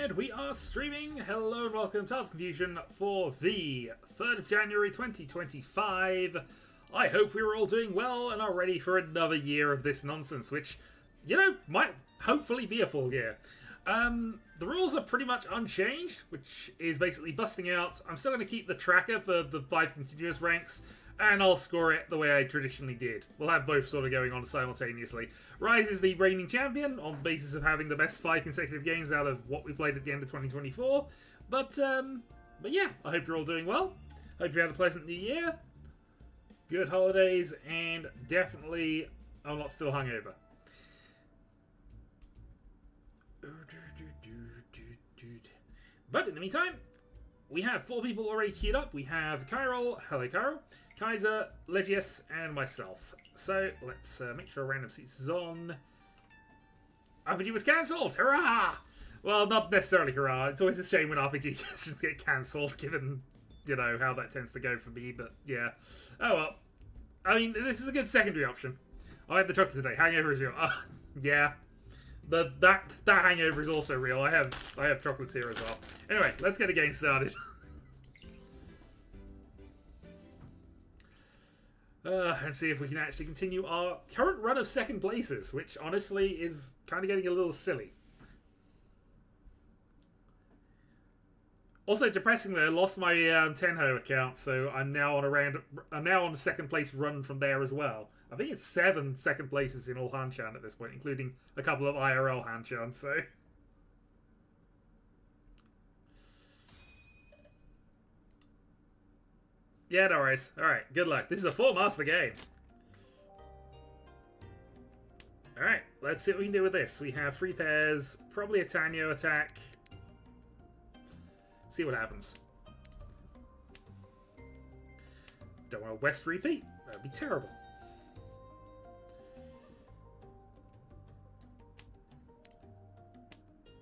And we are streaming. Hello and welcome to Tales Confusion for the 3rd of January 2025. I hope we are all doing well and are ready for another year of this nonsense, which, you know, might hopefully be a full year. The rules are pretty much unchanged, which is basically busting out. I'm still going to keep the tracker for the 5 continuous ranks, and I'll score it the way I traditionally did. We'll have both sort of going on simultaneously. Rise is the reigning champion on the basis of having the best 5 consecutive games out of what we played at the end of 2024. But yeah, I hope you're all doing well. Hope you had a pleasant new year. Good holidays, and definitely I'm not still hungover. But in the meantime, we have 4 people already queued up. We have Kyrol, hello Kyrol, Kaiser, Legius, and myself. So let's make sure random seats is on. RPG was cancelled! Hurrah! Well, not necessarily hurrah. It's always a shame when RPG sessions get cancelled, given, you know, how that tends to go for me. But yeah. Oh well. I mean, this is a good secondary option. I had the chocolate today. Hangover is real. Yeah. But that hangover is also real. I have chocolates here as well. Anyway, let's get a game started. And see if we can actually continue our current run of second places, which honestly is kind of getting a little silly. Also, depressingly, I lost my Tenho account, so I'm now on a second place run from there as well. I think it's 7 second places in all Hanchan at this point, including a couple of IRL Hanchan, so... Yeah, no worries. Alright, good luck. This is a 4-master game. Alright, let's see what we can do with this. We have 3 pairs, probably a Tanyo attack. See what happens. Don't want a West repeat. That'd be terrible.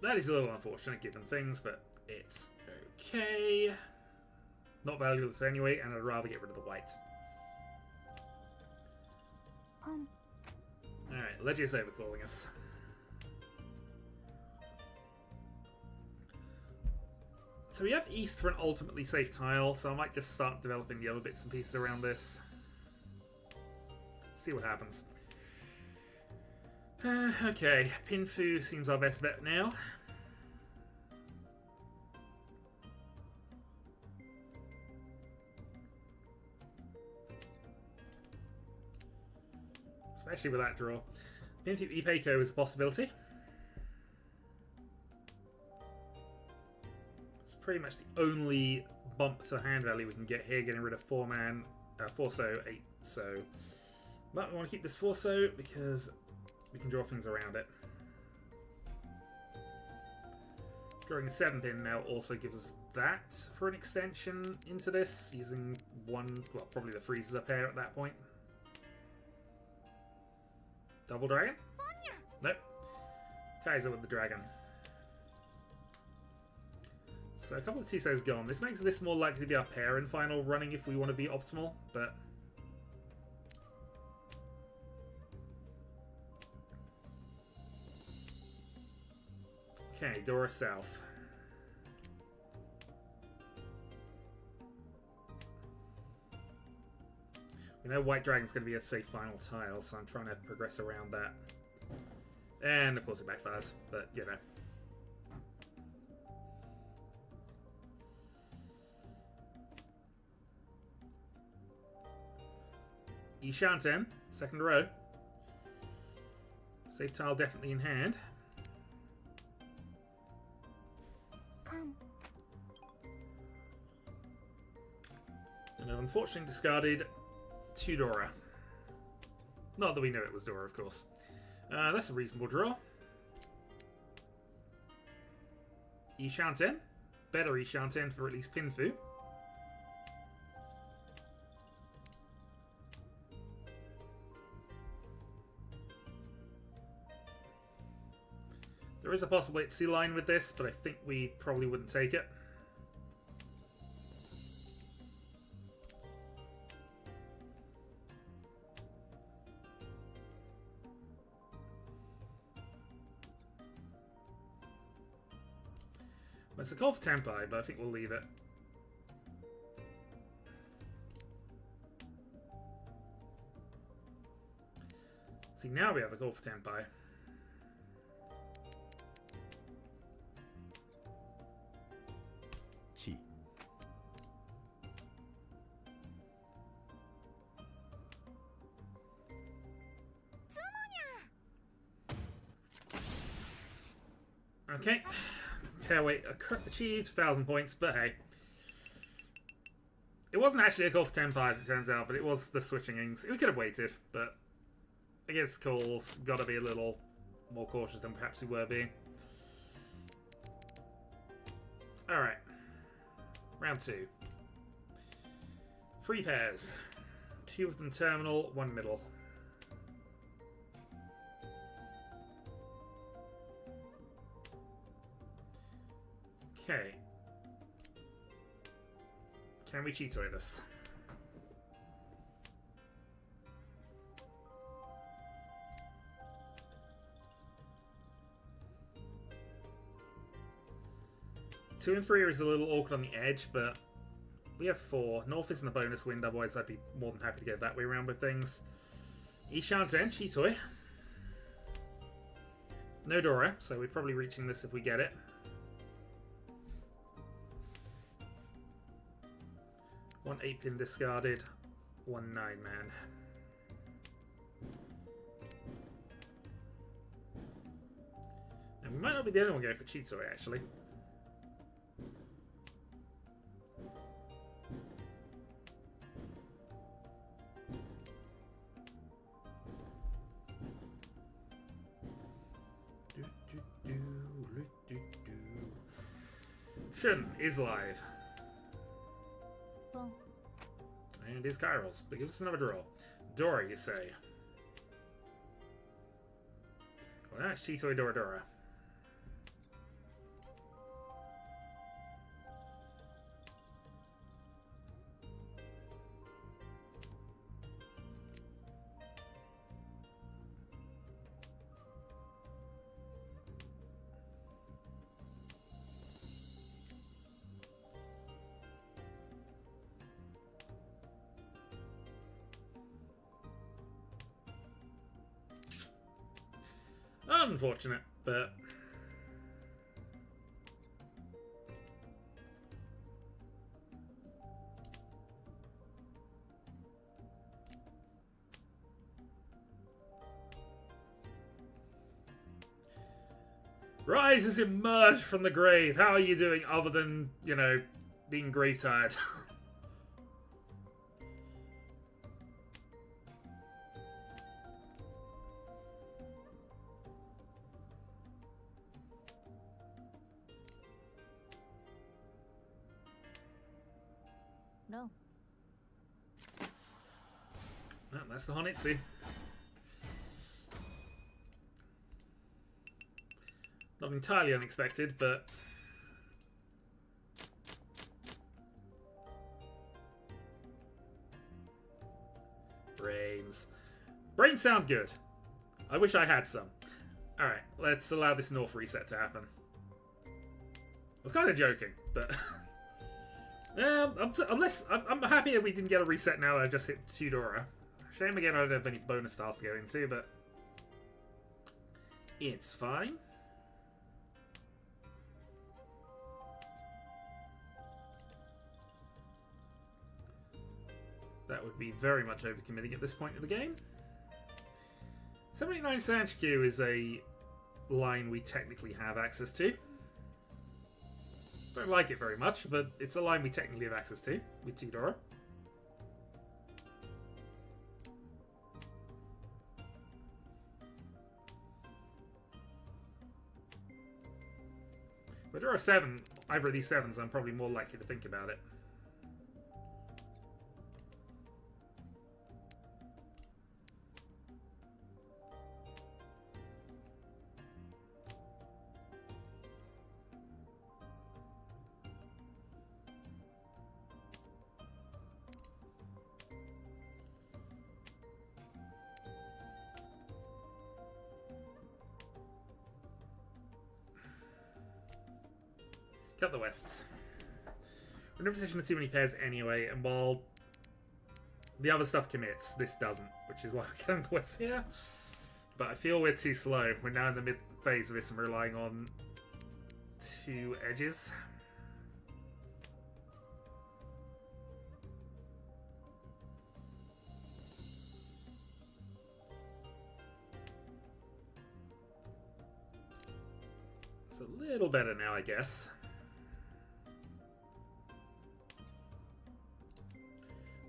That is a little unfortunate given things, but it's okay. Not valueless anyway, and I'd rather get rid of the white. Alright, Legius overcalling us. So we have East for an ultimately safe tile, so I might just start developing the other bits and pieces around this. See what happens. Okay, Pinfu seems our best bet now. Especially with that draw. Pinfu Ipeco is a possibility. It's pretty much the only bump to hand value we can get here, getting rid of 4-man, 4-so, 8-so. But we want to keep this 4-so because we can draw things around it. Drawing a 7-pin now also gives us that for an extension into this, using one, well, probably the freezes up here at that point. Double dragon? Nope. Kaiser with the dragon. So a couple of Tiso's gone. This makes this more likely to be our pair in final running if we want to be optimal, but... Okay, Dora South. We know White Dragon's going to be a safe final tile, so I'm trying to progress around that. And, of course, it backfires, but, you know. Ishanten, second row. Safe tile definitely in hand. And I've unfortunately discarded 2 Dora. Not that we know it was Dora, of course. That's a reasonable draw. Ishanten. Better Ishanten for at least Pinfu. There is a possibility Sea Line with this, but I think we probably wouldn't take it. It's a call for Tenpai, but I think we'll leave it. See, now we have a call for Tenpai. Chi. Okay. Okay, wait. Achieved 1,000 points, but hey. It wasn't actually a call for Tenpai, as it turns out, but it was the switching ings. We could have waited, but against calls, gotta be a little more cautious than perhaps we were being. Alright. Round 2. 3 pairs. 2 of them terminal, 1 middle. Okay. Can we cheat away this? Two and 3 is a little awkward on the edge, but we have 4. North isn't a bonus wind, otherwise I'd be more than happy to go that way around with things. Ishanten, Chitoi. No Dora, so we're probably reaching this if we get it. 1 8-pin discarded, 1 9-man. And we might not be the only one going for Chitoi, actually. Shun is live. Well. And his Kairos, but gives us another draw. Dora, you say? Well, that's Chitoi Dora. Unfortunate, but Rise has emerged from the grave. How are you doing other than, you know, being grave tired? No. Well, that's the Honitsu. Not entirely unexpected, but brains. Brains sound good. I wish I had some. Alright, let's allow this North reset to happen. I was kind of joking, but I'm happy that we didn't get a reset now that I just hit Tudora. Shame again I don't have any bonus stars to go into, but it's fine. That would be very much overcommitting at this point of the game. 79 Sanchikyu is a line we technically have access to. Don't like it very much, but it's a line we technically have access to with Tudora. But there are 7, either of these 7s, I'm probably more likely to think about it. Cut the Wests. We're in a position of too many pairs anyway, and while the other stuff commits, this doesn't, which is why we're cutting the Wests here. But I feel we're too slow. We're now in the mid-phase of this and we're relying on 2 edges. It's a little better now, I guess.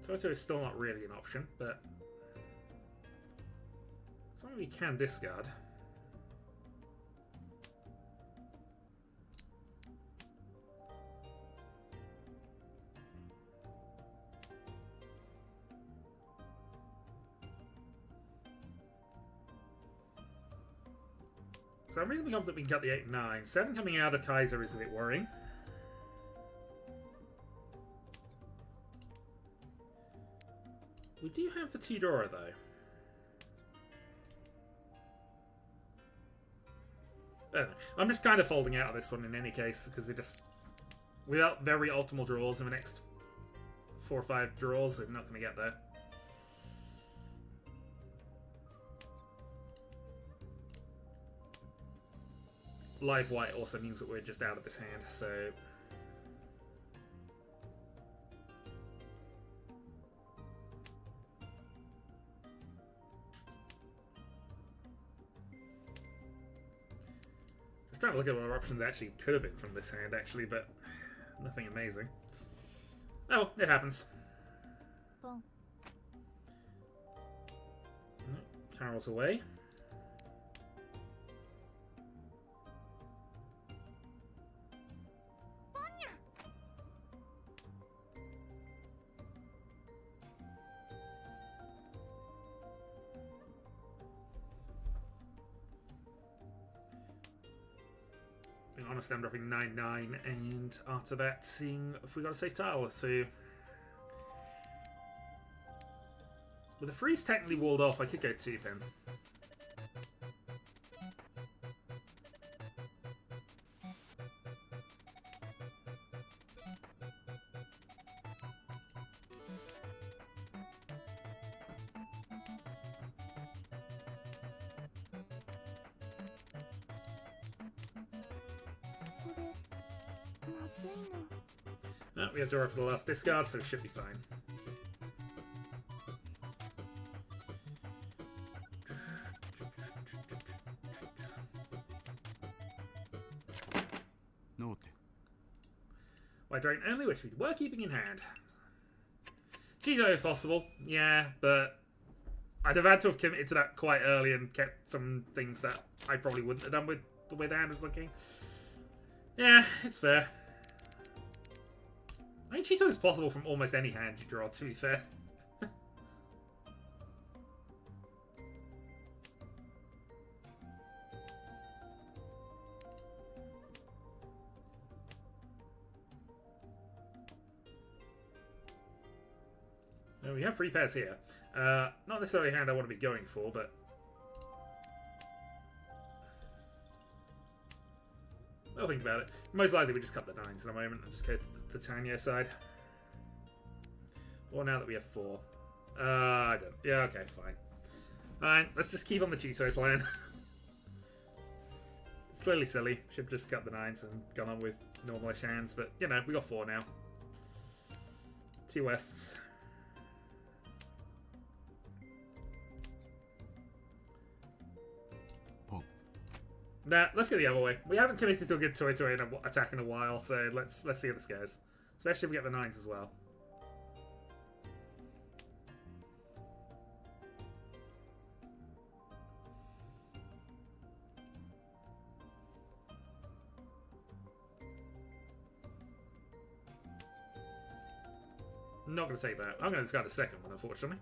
Toto is still not really an option, but something we can discard. So I'm reasonably confident we can cut the 8 and 9. 7 coming out of Kaiser is a bit worrying. We do have the Tudora, though. I don't know. I'm just kind of folding out of this one in any case, because it just... Without very optimal draws in the next 4 or 5 draws, I'm not going to get there. Live white also means that we're just out of this hand, so... I'm trying to look at what our options actually could have been from this hand, actually, but nothing amazing. Oh, it happens. Boom. Carol's away. Honestly, I'm dropping 9-9, and after that, seeing if we got a safe tile. So, with the freeze technically walled off, I could go 2-pin. Oh, we have Dora for the last discard, so it should be fine. Note. White Dragon only, which we were keeping in hand. Cheeto if possible, yeah, but I'd have had to have committed to that quite early and kept some things that I probably wouldn't have done with the way the hand was looking. Yeah, it's fair. I mean, Cheeto is possible from almost any hand you draw, to be fair. Now, we have 3 pairs here. Not necessarily a hand I want to be going for, but... I'll think about it. Most likely we just cut the 9s in a moment and just go to the Tanya side. Or now that we have 4. I don't... Yeah, okay, fine. Fine, let's just keep on the Cheeto plan. It's clearly silly. Should have just cut the 9s and gone on with normalish hands, but, you know, we got 4 now. 2 Wests. Nah, let's go the other way. We haven't committed to a good Toy attack in a while, so let's see how this goes. Especially if we get the 9s as well. I'm not going to take that. I'm going to discard a second one, unfortunately.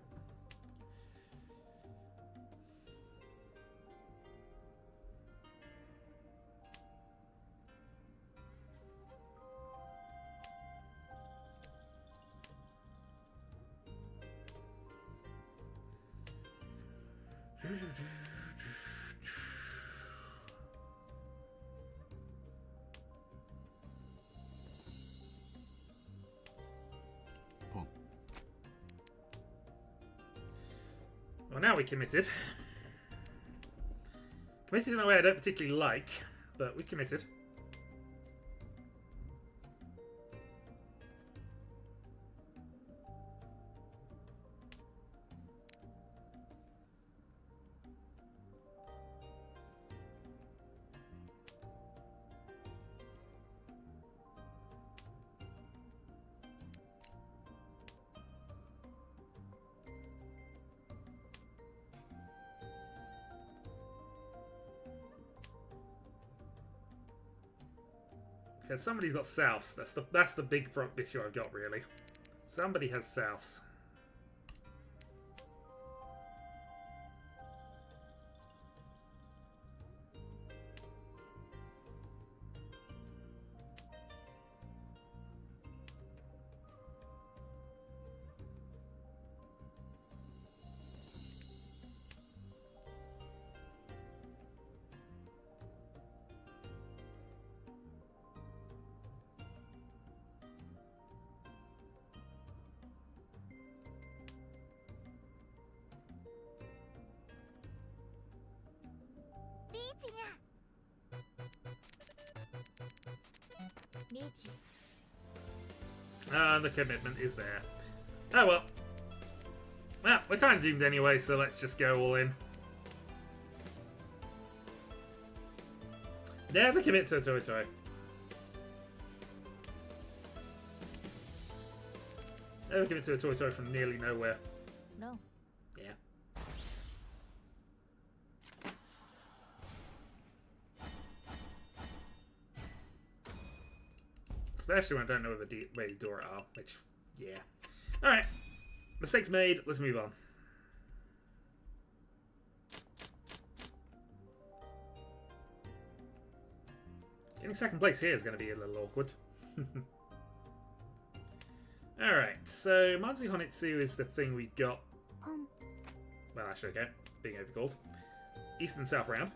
Well, now we committed. Committed in a way I don't particularly like, but we committed. Because somebody's got souths. That's the big issue I've got, really. Somebody has souths. Riichi. And the commitment is there. Oh well. Well, we're kind of doomed anyway, so let's just go all in. Never commit to a Toy Toy. Never commit to a Toy Toy from nearly nowhere. No. Yeah. Especially when I don't know where the door are, which, yeah. Alright. Mistakes made, let's move on. Getting second place here is going to be a little awkward. Alright, so Manzu Honitsu is the thing we got. Well, actually, okay. Being overcalled. East and South round.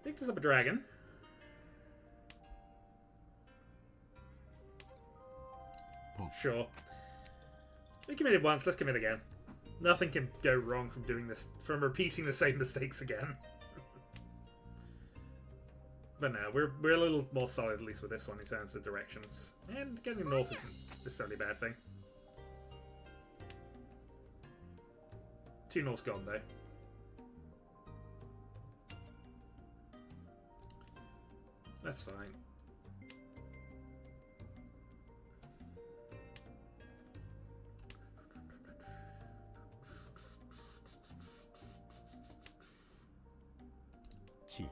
Picked us up a dragon. Sure. We committed once, let's commit again. Nothing can go wrong from doing this, from repeating the same mistakes again. But no, we're a little more solid, at least with this one, in terms of directions. And getting north isn't necessarily a bad thing. 2 north's gone, though. That's fine. Chi.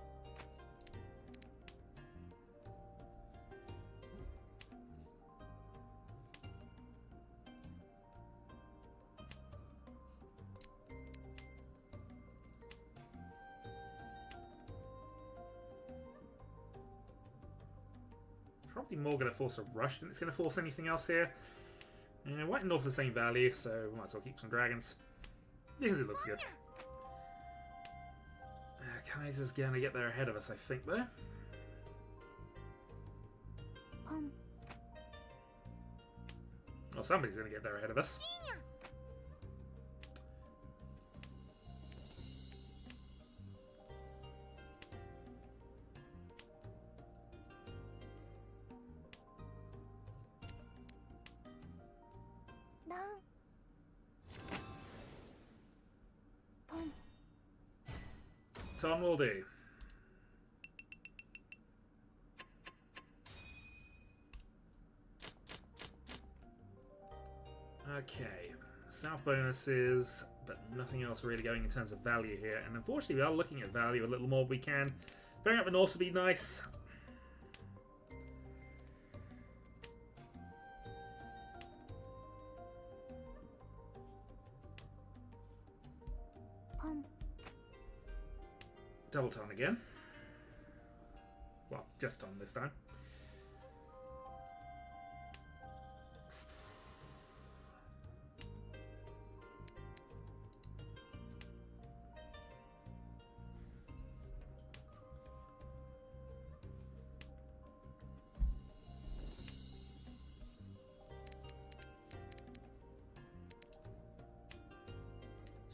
Probably more going to force a rush than it's going to force anything else here. White and North are the same value, so we might as well keep some dragons. Because it looks good. Kaiser's going to get there ahead of us, I think, though. Well, somebody's going to get there ahead of us. Ton will do. Okay, South bonuses, but nothing else really going in terms of value here. And unfortunately, we are looking at value a little more if we can. Pairing up the North would be nice. Double ton again. Well, just ton this time.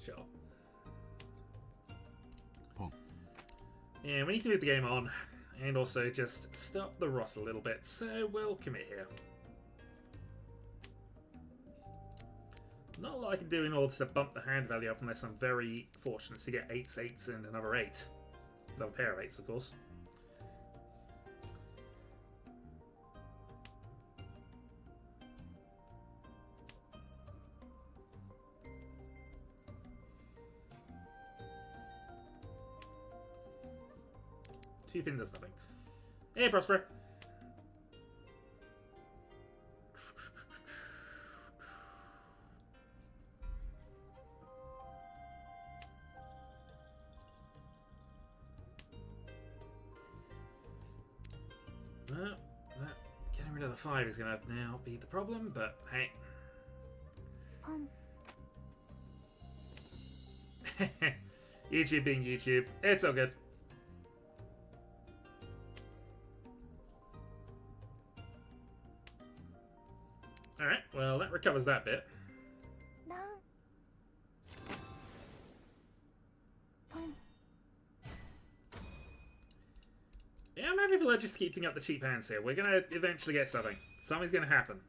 Sure. Oh. Yeah, we need to move the game on. And also just stop the rot a little bit. So we'll commit here. Not a lot I can do in order to bump the hand value up unless I'm very fortunate to get 8s, 8s, and another 8. Another pair of 8s, of course. Two pin does nothing. Hey, Prosper. Well, getting rid of the 5 is going to now be the problem, but hey. YouTube being YouTube. It's all good. Alright, well, that recovers that bit. No. Yeah, maybe if we're just keeping up the cheap hands here. We're going to eventually get something. Something's going to happen.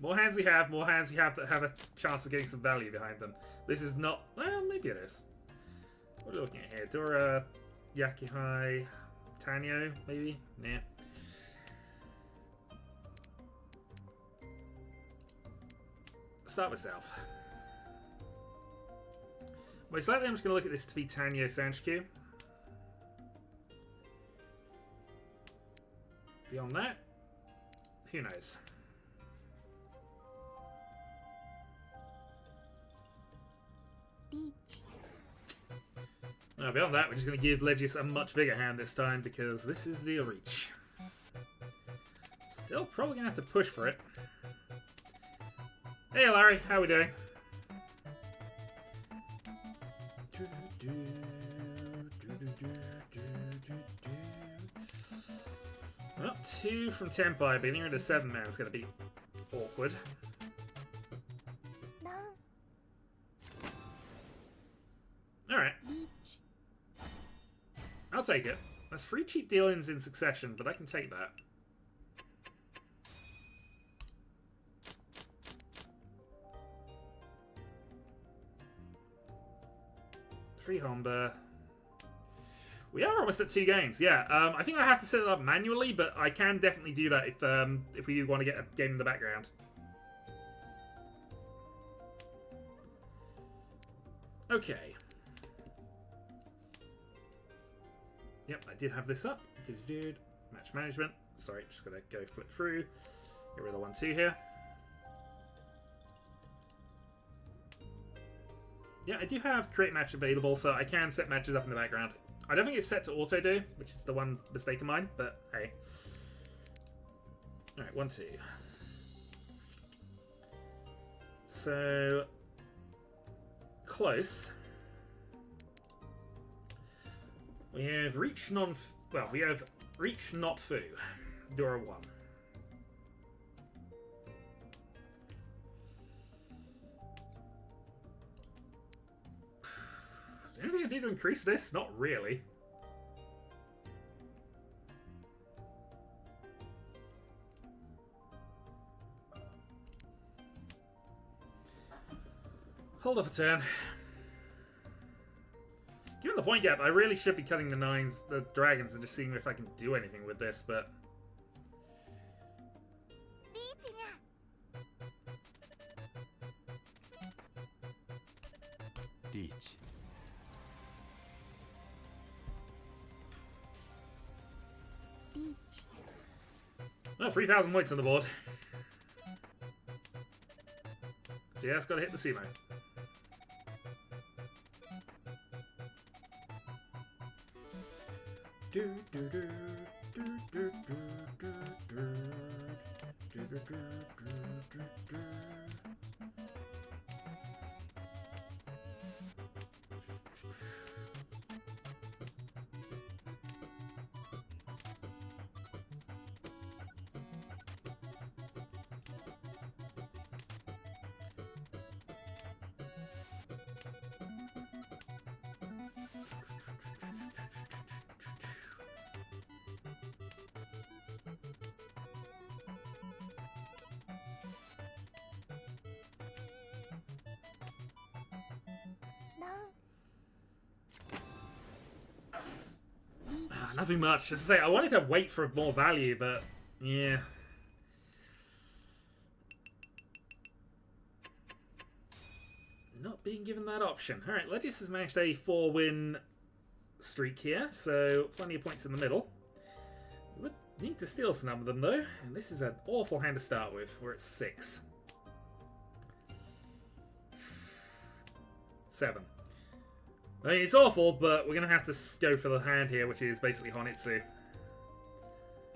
More hands we have that have a chance of getting some value behind them. This is not... Well, maybe it is. What are we looking at here? Dora, Yakihai, Tanyo, maybe? Nah. Start with Self. Most likely I'm just going to look at this to be Tanyo Sanchikyu. Beyond that, who knows? Riichi. Now, beyond that, we're just going to give Legis a much bigger hand this time because this is the Riichi. Still probably going to have to push for it. Hey Larry, how we doing? Well, 2 from Tenpai, being rid of 7 man is going to be awkward. No. Alright, Riichi. I'll take it. That's 3 cheap deal-ins in succession, but I can take that. Three Honda. We are almost at 2 games. Yeah, I think I have to set it up manually, but I can definitely do that if we want to get a game in the background. Okay. Yep, I did have this up. Match management. Sorry, just gotta go flip through. Get rid of 1-2 here. Yeah, I do have create match available, so I can set matches up in the background. I don't think it's set to auto do, which is the one mistake of mine, but hey. Alright, 1-2. So close. We have Riichi we have Riichi not Fu. Dora 1. Anything I need to increase this? Not really. Hold off a turn. Given the point gap, I really should be cutting the dragons, and just seeing if I can do anything with this, but... Riichi. Riichi. Well, 3,000 points on the board. Just gotta hit the Sumo. Nothing much. Just to say, I wanted to wait for more value, but yeah. Not being given that option. Alright, Legius has managed a 4-win streak here, so plenty of points in the middle. We would need to steal some of them, though, and this is an awful hand to start with. We're at 6. 7. I mean, it's awful, but we're going to have to go for the hand here, which is basically Honitsu.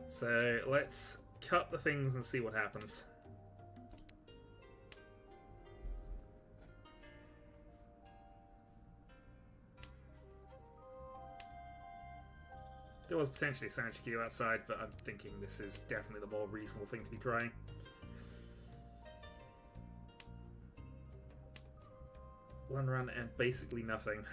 So let's cut the things and see what happens. There was potentially a Sanshikyu outside, but I'm thinking this is definitely the more reasonable thing to be trying. One run and basically nothing.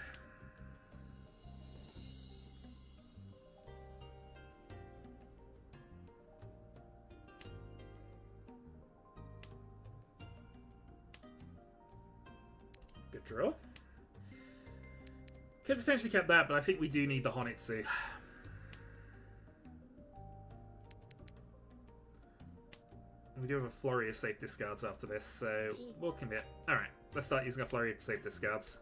Good draw. Could potentially kept that, but I think we do need the Honitsu. We do have a flurry of safe discards after this, so we'll commit. Alright, let's start using a flurry of safe discards.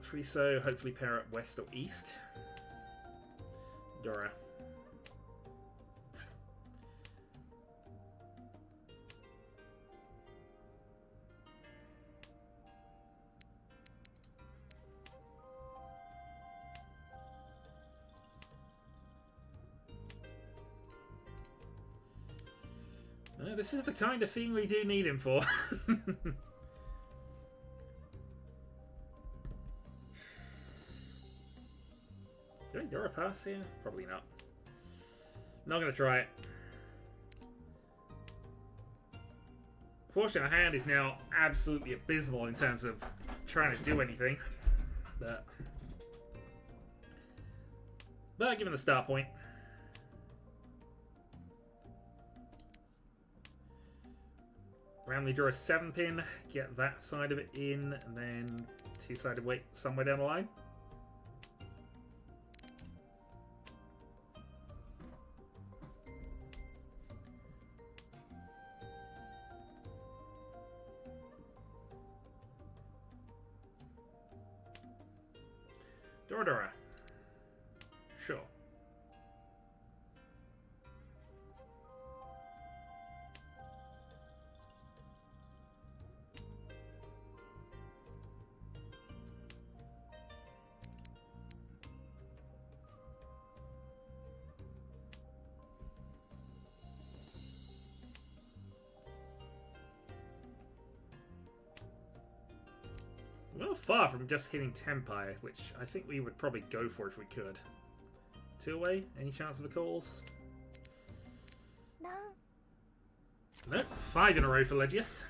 Friso, hopefully pair up west or east. Dora. This is the kind of thing we do need him for. Do I Dora pass here? Probably not. Not going to try it. Fortunately, our hand is now absolutely abysmal in terms of trying to do anything. But given the start point. Randomly draw a 7-pin, get that side of it in, and then two-sided weight somewhere down the line. Dora. Sure. We're not far from just hitting Tenpai, which I think we would probably go for if we could. 2 away? Any chance of a calls? Nope. 5 in a row for Legius.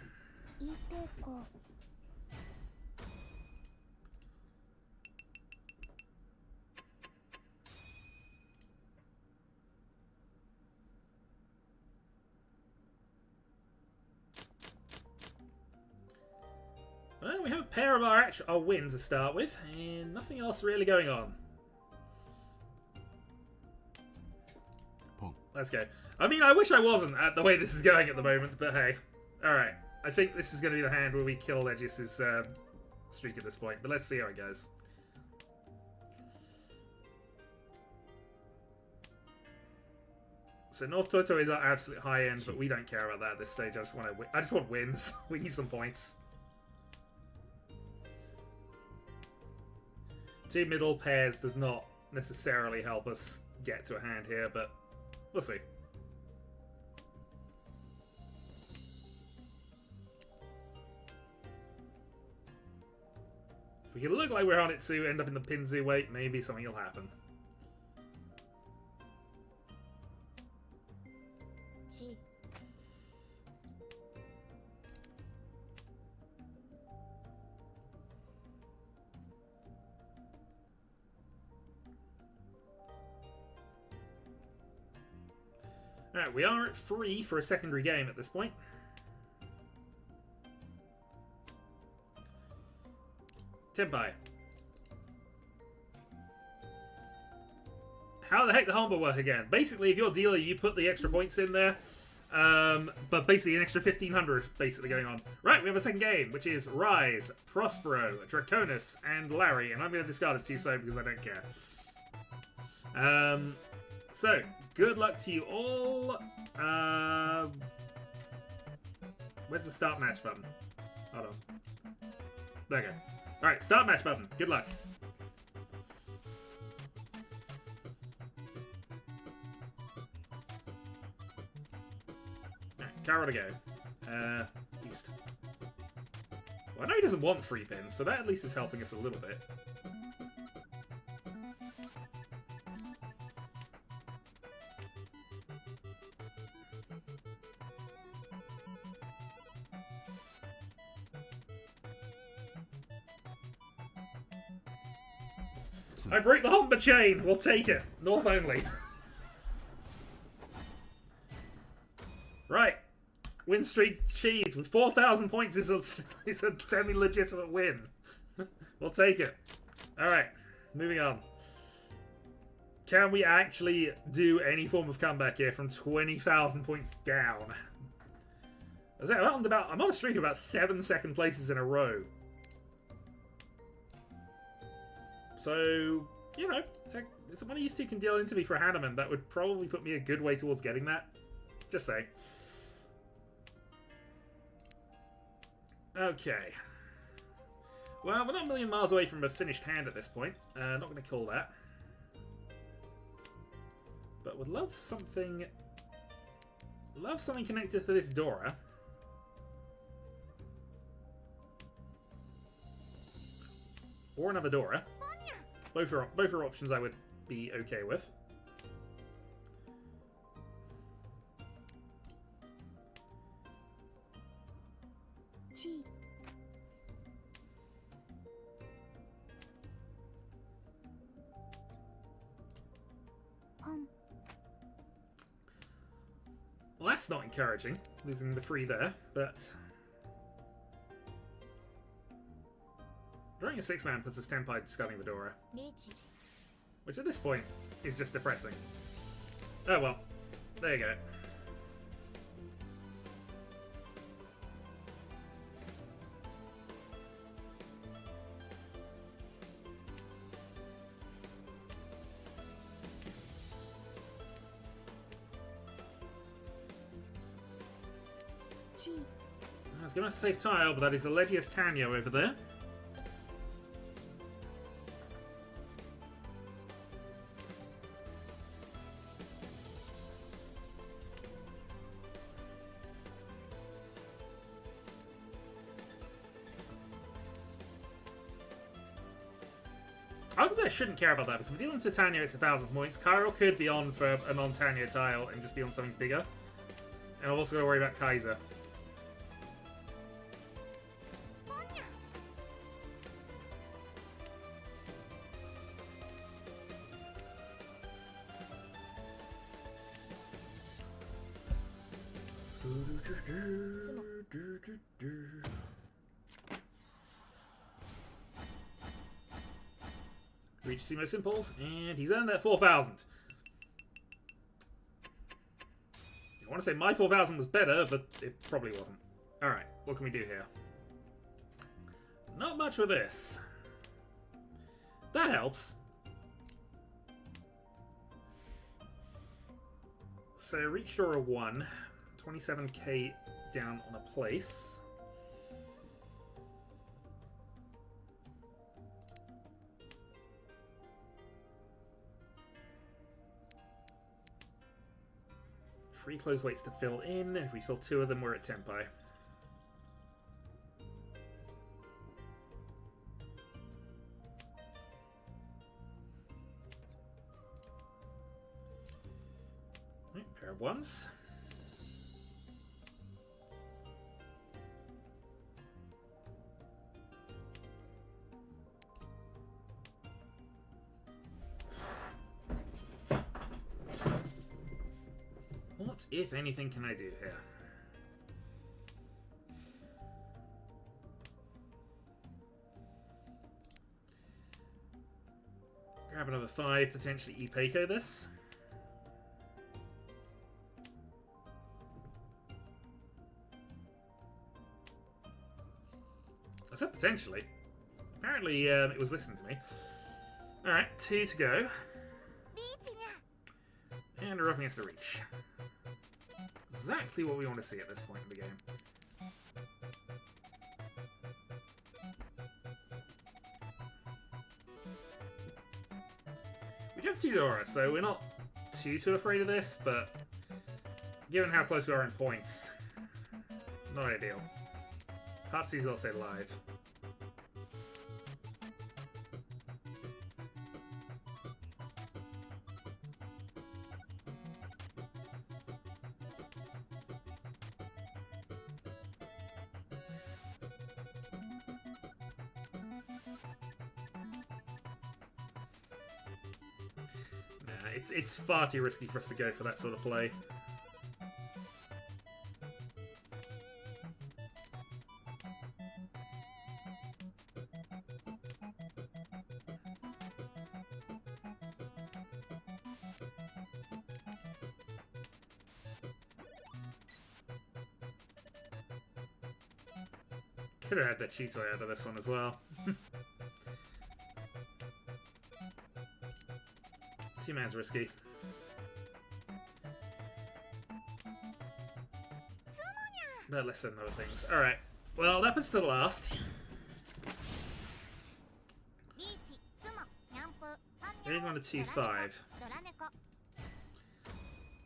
Well, we have a pair of our wins to start with, and nothing else really going on. Let's go. I mean, I wish I wasn't at the way this is going at the moment, but hey. Alright, I think this is going to be the hand where we kill Legius's streak at this point, but let's see how it goes. So North Toto is our absolute high end, but we don't care about that at this stage. I just want wins. We need some points. 2 middle pairs does not necessarily help us get to a hand here, but we'll see. If we can look like we're on it to end up in the Pinzu weight, maybe something will happen. Alright, we are at 3 for a secondary game at this point. Tenpai. How the heck the Humble work again? Basically, if you're a dealer, you put the extra points in there. But basically an extra 1,500 basically going on. Right, we have a second game, which is Rise, Prospero, Draconis, and Larry. And I'm going to discard it too soon because I don't care. So, good luck to you all. Where's the start match button? Hold on. There we go. Alright, start match button. Good luck. Kara to go. East. Well, I know he doesn't want 3 pins, so that at least is helping us a little bit. I break the Humber chain! We'll take it. North only. Right. Win streak achieved with 4,000 points is a semi-legitimate win. We'll take it. Alright, moving on. Can we actually do any form of comeback here from 20,000 points down? I'm on a streak of about 7 second places in a row. So, you know, if someone of you two can deal into me for a Hanneman, that would probably put me a good way towards getting that. Just saying. Okay. Well, we're not a million miles away from a finished hand at this point. Not going to call that. But would love something... connected to this Dora. Or another Dora. Both are options I would be okay with. Well, that's not encouraging, losing the 3 there, but... Drawing a 6-man puts a Tenpai discarding the Dora. Riichi. Which at this point is just depressing. Oh well, there you go. I was going to save tile, but that is Elegius Tanyo over there. I shouldn't care about that, because if we deal into Tanyo, it's 1,000 points. Cairo could be on for a non-Tanyo tile and just be on something bigger. And I've also got to worry about Kaiser. Riichi Sumo Simples, and he's earned that 4,000. I want to say my 4,000 was better, but it probably wasn't. Alright, what can we do here? Not much with this. That helps. So, reach draw a 1. 27k down on a place. Three closed weights to fill in. If we fill 2 of them, we're at Tenpai. Right, pair of 1s. What, if anything, can I do here? another 5, potentially Ipeiko this. I said potentially. Apparently it was listening to me. Alright, 2 to go. And we're up against the Riichi. Exactly what we want to see at this point in the game. We have 2 Dora, so we're not too afraid of this, but given how close we are in points, not ideal. Hatsu's also live. It's far too risky for us to go for that sort of play. Could have had that Cheeto out of this one as well. 2-man's risky. But less than other things. Alright. Well, that puts to the last. Moving on to 2-5.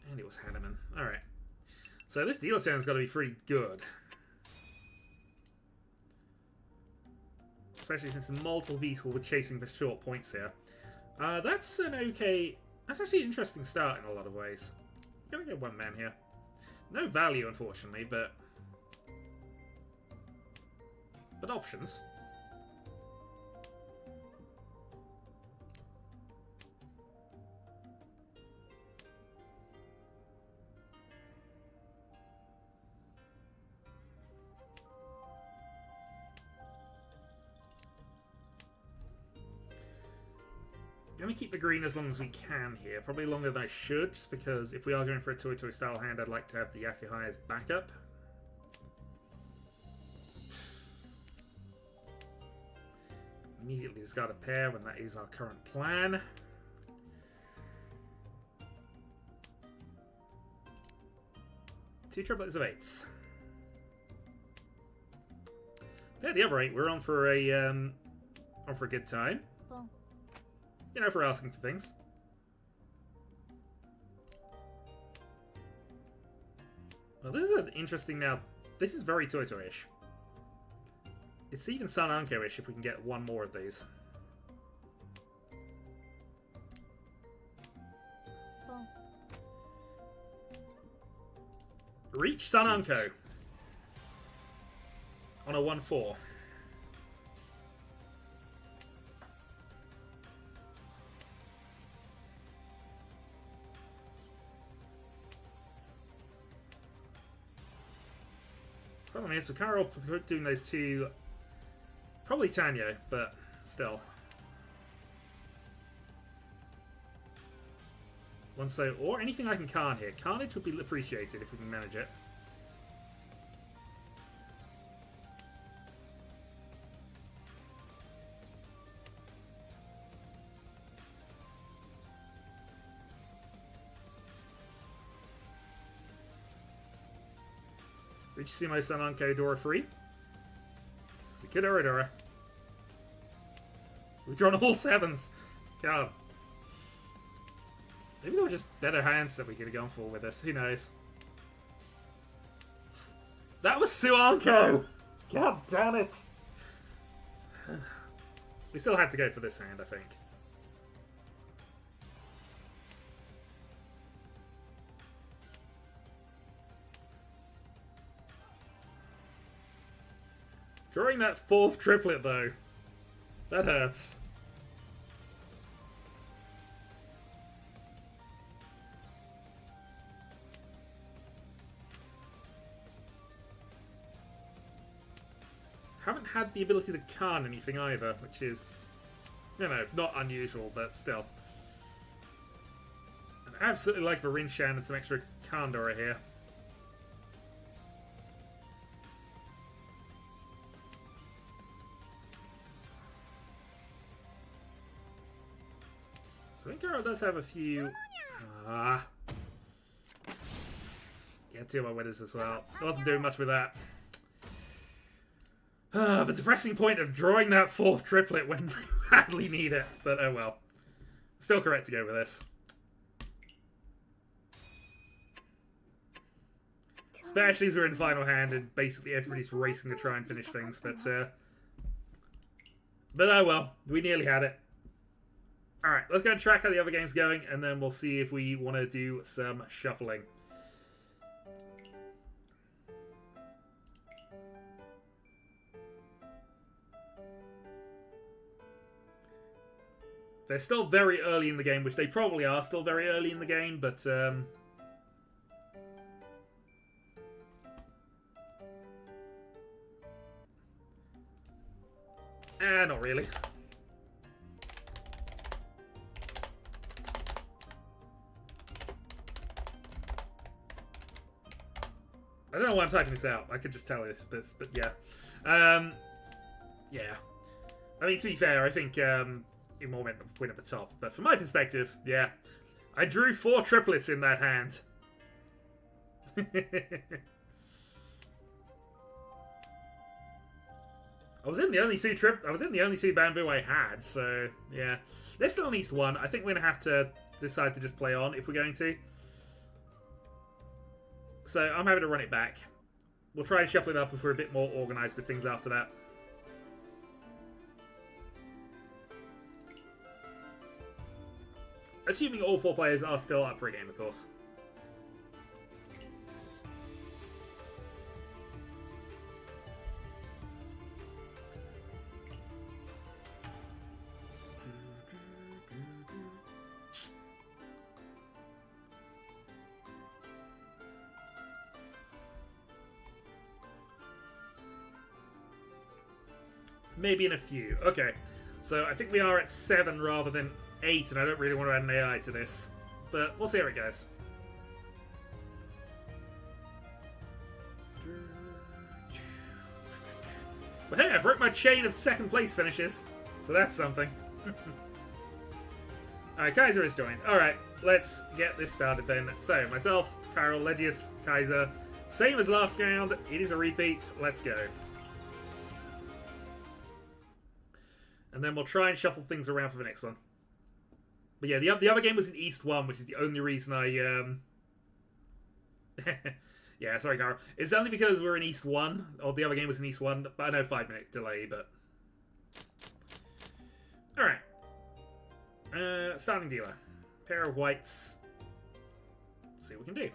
And it was Hanneman. Alright. So this dealer turn's got to be pretty good. Especially since multiple people were chasing for short points here. That's an okay... That's actually an interesting start in a lot of ways. I'm gonna go 1-man here. No value, unfortunately, but options. Gonna keep the green as long as we can here. Probably longer than I should, just because if we are going for a Toy style hand, I'd like to have the Yakuhai as backup. Immediately discard a pair when that is our current plan. Two triplets of 8s. Yeah, the other 8, we're on for a good time. You know, for asking for things. Well, this is an interesting now. This is very Toy-ish. It's even Sun Anko-ish if we can get one more of these. Riichi Sun Anko. On a 1-4. Problem is, we're kind of doing those two. Probably Tanyo, but still. One so, or anything I can Carn here. Carnage would be appreciated if we can manage it. Riichi Sun Anko Dora free. Sekiro Dora. We've drawn all 7s. God. Maybe they were just better hands that we could have gone for with this. Who knows? That was Suanko! God damn it! We still had to go for this hand, I think. Drawing that 4th triplet, though. That hurts. Haven't had the ability to Carn anything either, which is You know, not unusual, but still. I'd absolutely like for Rinshan and some extra Kandora here. So I think Carol does have a few... Yeah, two of my winners as well. I wasn't doing much with that. The depressing point of drawing that fourth triplet when we badly need it. But oh well. Still correct to go with this. Especially as we're in the final hand and basically everybody's racing to try and finish things. But oh well. We nearly had it. Alright, let's go and track how the other game's going, and then we'll see if we want to do some shuffling. They're still very early in the game, which they probably are still very early in the game, but not really. I don't know why I'm typing this out. I could just tell this, but yeah. Yeah. I mean, to be fair, I think it more meant win at the top. But from my perspective, yeah. I drew 4 triplets in that hand. I was in the only two bamboo I had, so yeah. There's still at least one. I think we're gonna have to decide to just play on if we're going to. So I'm happy to run it back. We'll try and shuffle it up if we're a bit more organised with things after that. Assuming all 4 players are still up for a game, of course. Maybe in a few. Okay. So I think we are at 7 rather than 8, and I don't really want to add an AI to this. But we'll see how it goes. But hey, I broke my chain of second place finishes. So that's something. Alright, Kaiser is joined. Alright, let's get this started then. So, myself, Carol, Legius, Kaiser. Same as last round. It is a repeat. Let's go. And then we'll try and shuffle things around for the next one. But yeah, the other game was in East 1, which is the only reason I... yeah, sorry, Carl. It's only because we're in East 1, or the other game was in East 1, but I know 5-minute delay, but... Alright. Starting dealer. Pair of whites. Let's see what we can do.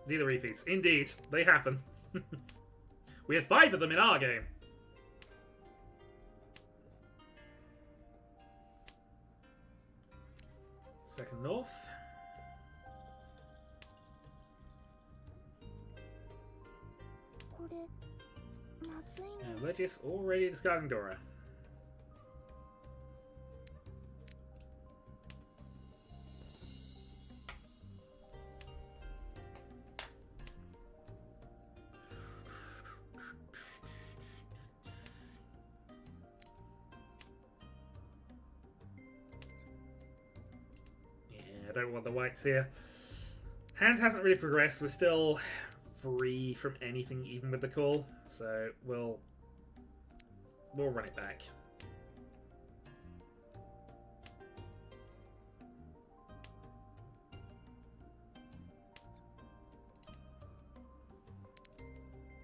Dealer repeats. Indeed, they happen. We had 5 of them in our game. Second north. And Legis already discarding Dora. I don't want the whites here. Hand hasn't really progressed. We're still free from anything, even with the call. So we'll run it back.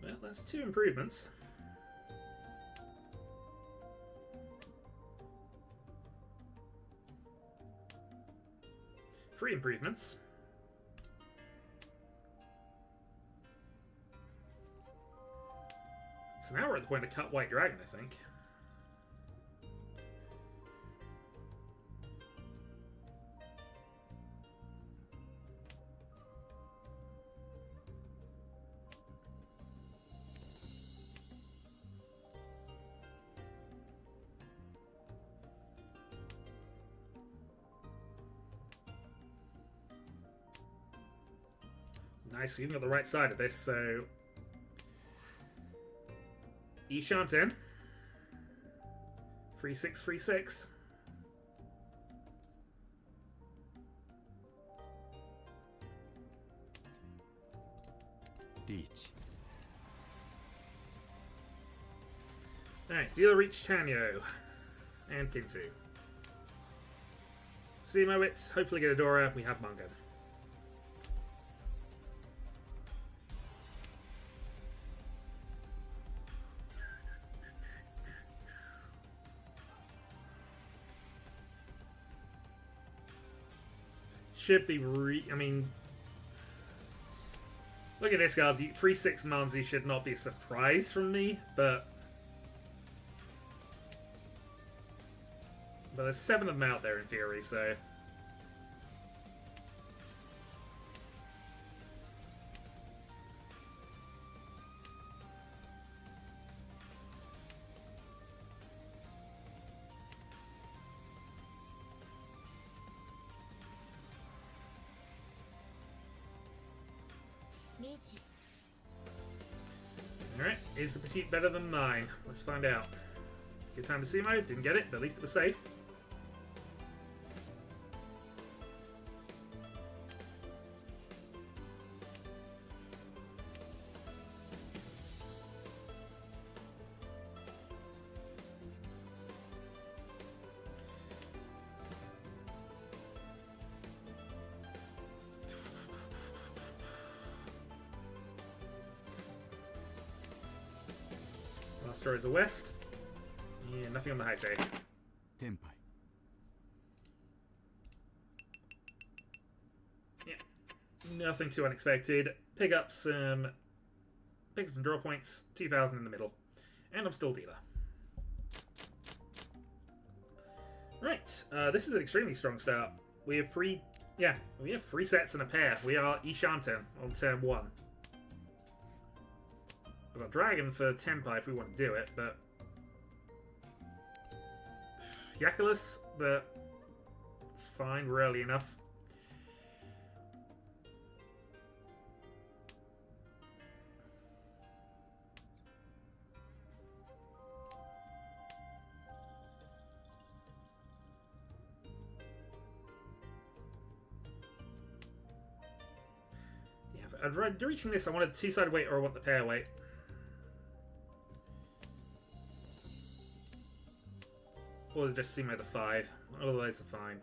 Well, that's 2 improvements. Three improvements. So now we're at the point to cut White Dragon, I think. Nice, we even got the right side of this, so... Ishanten. 3-6, 3-6. Riichi. Alright, dealer reach Tanyo. And Pinfu. Simowitz, hopefully get a Dora. We have Mungan. Should be I mean... Look at this, guys. 3-6 Manzi should not be a surprise from me, but... But there's 7 of them out there in theory, so... Riichi. Alright, is the pursuit better than mine? Let's find out. Good time to Sumo, didn't get it, but at least it was safe. Last story is a west. Yeah, nothing on the high side. Tenpai. Yeah, nothing too unexpected. Pick up some draw points. 2,000 in the middle, and I'm still dealer. Right, this is an extremely strong start. We have three sets and a pair. We are Ishanten on turn 1. We've got Dragon for Tenpai if we want to do it, but... Yakulus, but... It's fine, rarely enough. Yeah, reaching this, I want a 2-sided weight or I want the pair weight. Or just Sumo the 5. All of those are fine.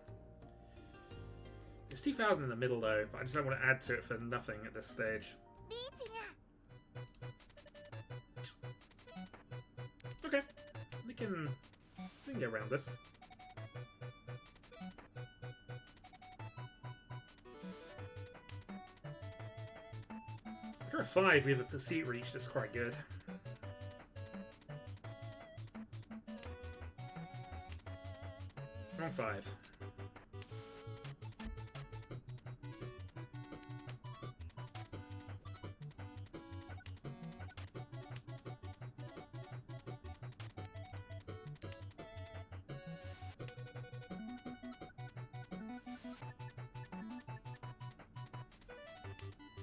There's 2,000 in the middle though, but I just don't want to add to it for nothing at this stage. Okay, we can get around this. For a 5, we have a pursuit reach that's quite good. Wrong 5.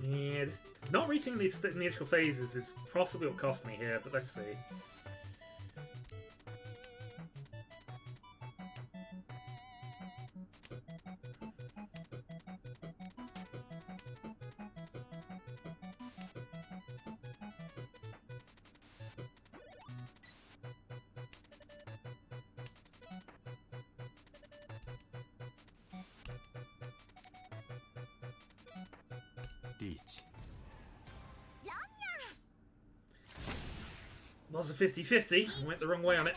Yeah, not reaching these initial phases is possibly what cost me here, but let's see. Riichi. Was a 50-50. Went the wrong way on it.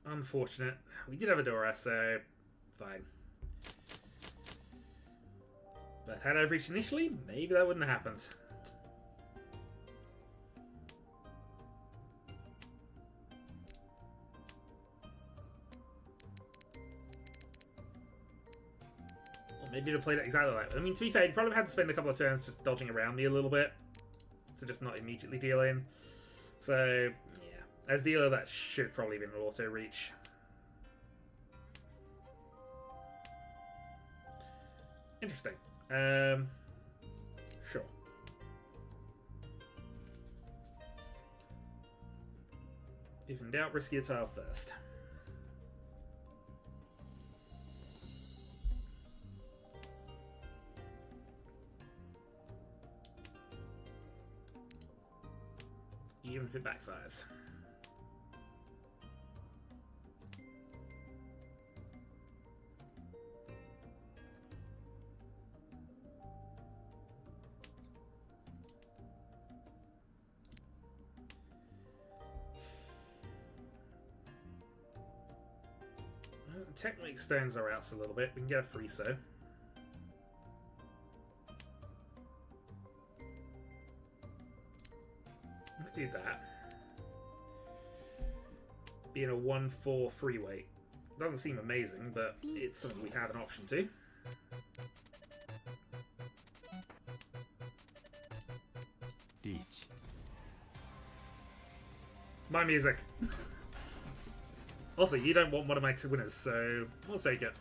Unfortunate. We did have a Dora, so fine. But had I reached initially, maybe that wouldn't have happened. Maybe to play that exactly like that. I mean, to be fair, you probably had to spend a couple of turns just dodging around me a little bit to just not immediately deal in. So, yeah. As dealer, that should probably have been an auto reach. Interesting. Sure. If in doubt, risky a tile first. Even if it backfires. Technically extends our outs a little bit. We can get a free so. We can do that. Being a 1-4 free weight. Doesn't seem amazing, but it's something we have an option to. Riichi. My music. Also, you don't want one of my two winners, so we'll take it.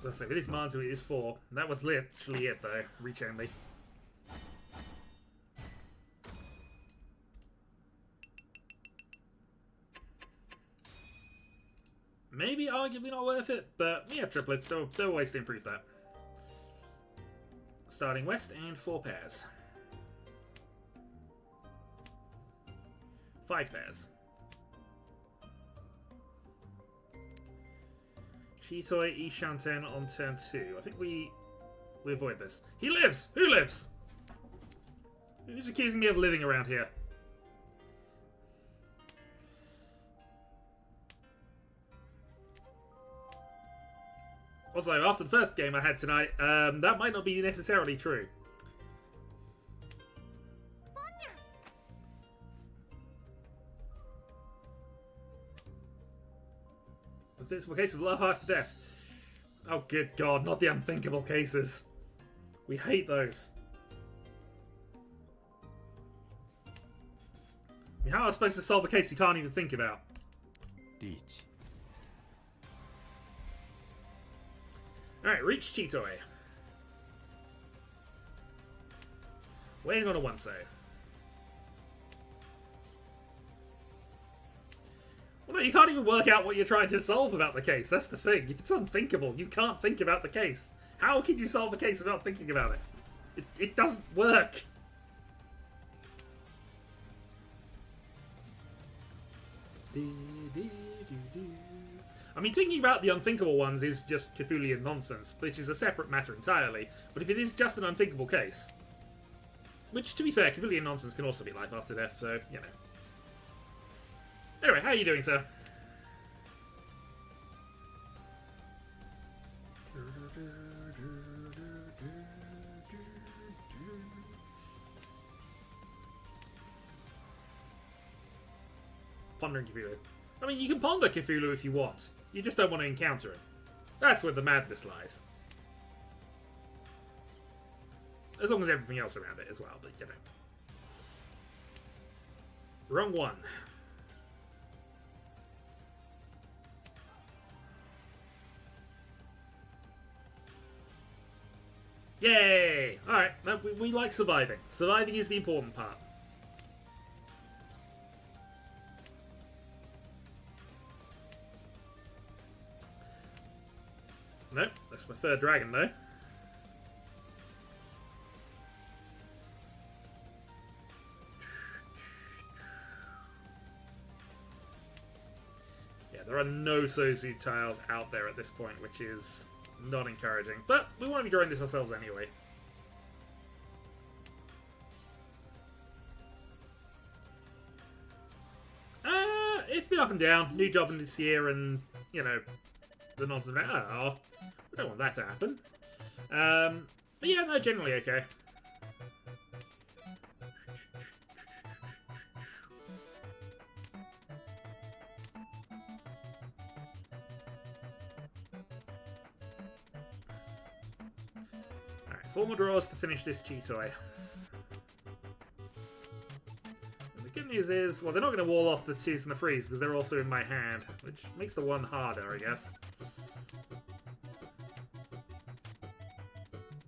Let's say, with his Manzu it is 4. That was literally it though, reach only. Maybe arguably not worth it, but yeah, triplets, there are ways to improve that. Starting west and 4 pairs. 5 pairs. Chitoi Ishanten on turn 2. I think we avoid this. He lives! Who lives? Who's accusing me of living around here? Also, after the first game I had tonight, that might not be necessarily true. It's a case of love after death. Oh, good God, not the unthinkable cases. We hate those. I mean, how am I supposed to solve a case you can't even think about? Riichi. Alright, reach Chitoi. Waiting on a 1-so. Well, no, you can't even work out what you're trying to solve about the case. That's the thing. If it's unthinkable, you can't think about the case. How can you solve a case without thinking about it? It doesn't work. I mean, thinking about the unthinkable ones is just Cthulian nonsense, which is a separate matter entirely. But if it is just an unthinkable case, which, to be fair, Cthulian nonsense can also be life after death, so, you know. Anyway, how are you doing, sir? Pondering Cthulhu. I mean, you can ponder Cthulhu if you want. You just don't want to encounter him. That's where the madness lies. As long as everything else around it as well, but you know. Wrong one. Yay! Alright, we like surviving. Surviving is the important part. Nope, that's my third dragon though. Yeah, there are no Sozu tiles out there at this point, which is not encouraging. But we want to be drawing this ourselves anyway. up and down. New job in this year, and you know the nonsense. Oh, we don't want that to happen. But yeah, no, generally okay. Alright, 4 more draws to finish this Chisoi. And the good news is, well, they're not going to wall off the 2s and the 3s because they're also in my hand, which makes the 1 harder, I guess.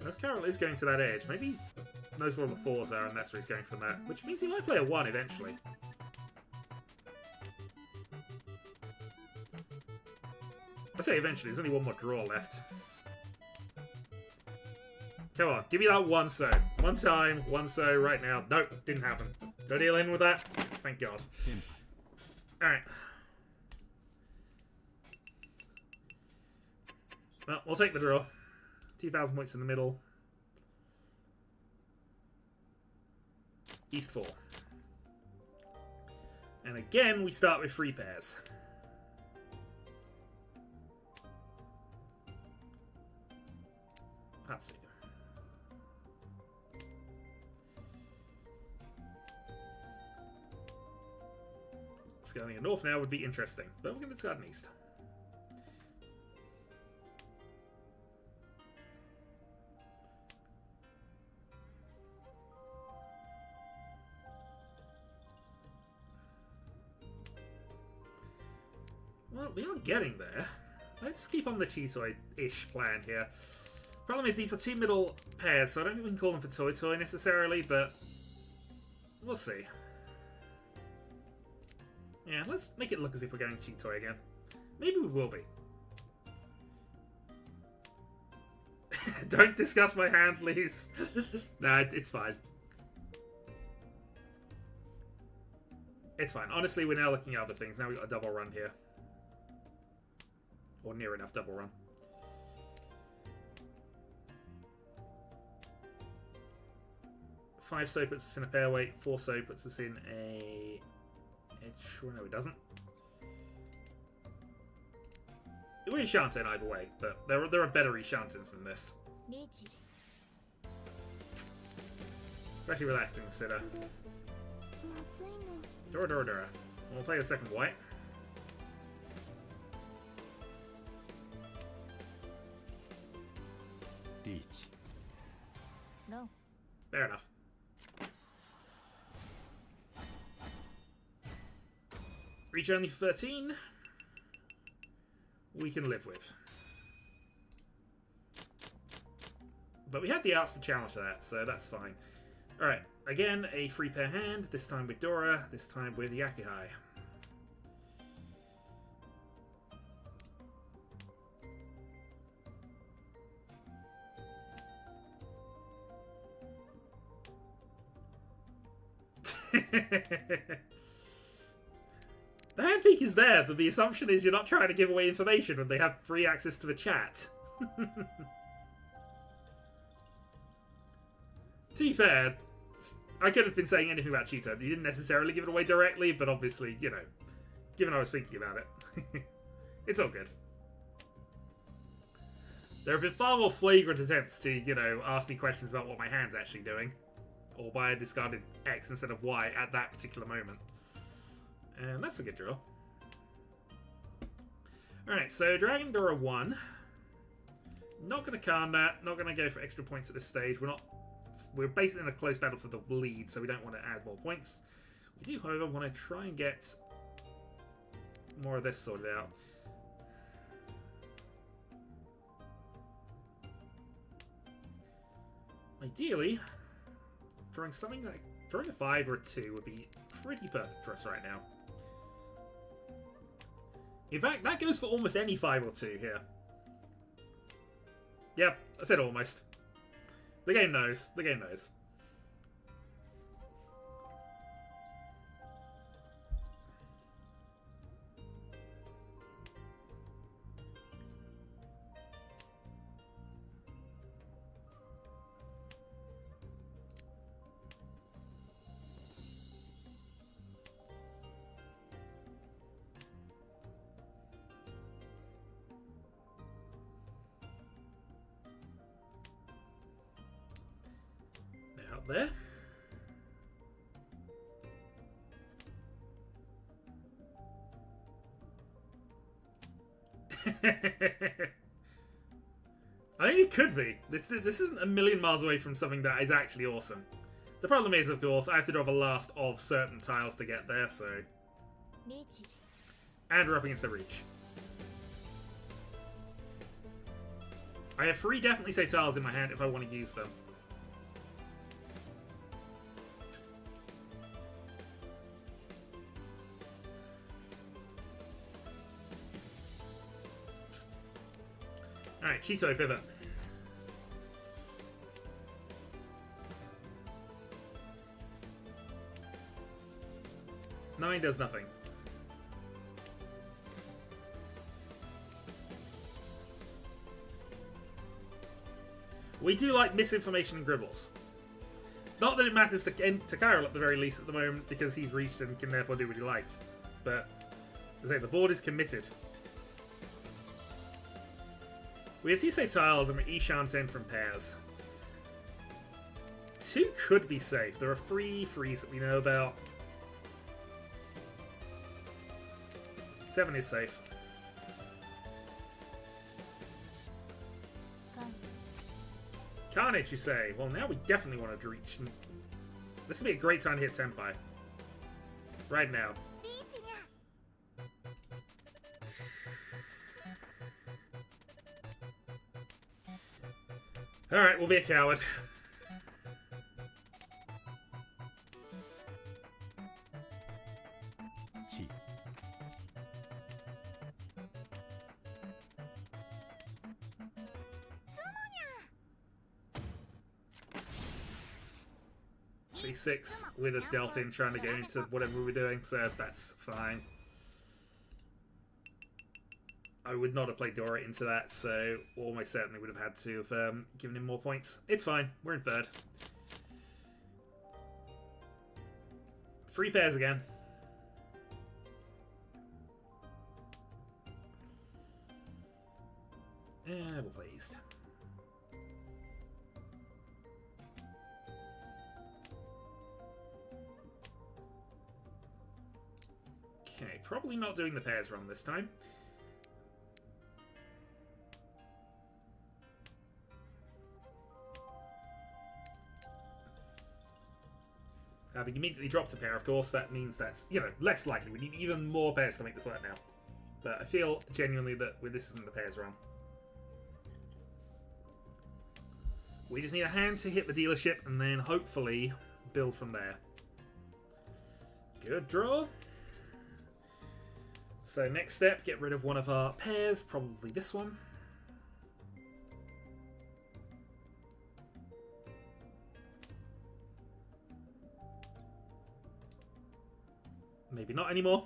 If Carol is going to that edge, maybe he knows where the 4s are and that's where he's going from that, which means he might play a 1 eventually. I say eventually, there's only 1 more draw left. Come on, give me that 1 so. 1 time, 1 so right now. Nope, didn't happen. No deal in with that. Thank God. Alright. Well, we'll take the draw. 2,000 points in the middle. East 4. And again, we start with 3 pairs. Patsu. Scaling a north now would be interesting, but we're going to discard an east. Well, we are getting there. Let's keep on the Chisoi-ish plan here. Problem is, these are 2 middle pairs, so I don't think we can call them for Toi necessarily, but we'll see. Yeah, let's make it look as if we're going Chitoi again. Maybe we will be. Don't discuss my hand, please. Nah, it's fine. It's fine. Honestly, we're now looking at other things. Now we've got a double run here. Or near enough double run. Five so puts us in a pair weight. 4 so puts us in a edge. Sure, no, it doesn't. We're Ishanten either way, but there are better Ishantens than this. Riichi. Especially with that to consider. Dora. We'll play a second white. Riichi. No. Fair enough. Reach only 13. We can live with. But we had the arts to challenge that, so that's fine. Alright, again, a 3-pair hand, this time with Dora, this time with Yakuhai. The hand peek is there, but the assumption is you're not trying to give away information when they have free access to the chat. To be fair, I could have been saying anything about Cheetah. He didn't necessarily give it away directly, but obviously, you know, given I was thinking about it, it's all good. There have been far more flagrant attempts to, you know, ask me questions about what my hand's actually doing. Or why I discarded X instead of Y at that particular moment. And that's a good draw. Alright, so Dragon Dora 1. Not going to calm that. Not going to go for extra points at this stage. We're basically in a close battle for the lead, so we don't want to add more points. We do, however, want to try and get more of this sorted out. Ideally, drawing a 5 or a 2 would be pretty perfect for us right now. In fact, that goes for almost any 5 or 2 here. Yep, I said almost. The game knows. The game knows. there. I mean, it could be. This isn't a million miles away from something that is actually awesome. The problem is, of course, I have to draw the last of certain tiles to get there, so... Riichi. And we're up against the Reach. I have 3 definitely safe tiles in my hand if I want to use them. Alright, Chito pivot. Nine does nothing. We do like misinformation and gribbles. Not that it matters to Kyril at the very least at the moment, because he's reached and can therefore do what he likes. But, as I say, the board is committed. We have 2 safe tiles and we're Ishanten from pairs. 2 could be safe. There are 3 frees that we know about. 7 is safe. Carnage, you say? Well, now we definitely want to reach. This would be a great time to hit Tenpai. Right now. Alright, we'll be a coward. Chi. 6 with a dealt in trying to get into whatever we were doing, so that's fine. I would not have played Dora into that, so almost certainly would have had to have given him more points. It's fine, we're in 3rd. 3 pairs again. We'll play East. Okay, probably not doing the pairs run this time. Having immediately dropped a pair, of course, that means that's, you know, less likely. We need even more pairs to make this work now. But I feel genuinely that this isn't the pairs run. We just need a hand to hit the dealership and then hopefully build from there. Good draw. So next step, get rid of one of our pairs, probably this one. Maybe not anymore.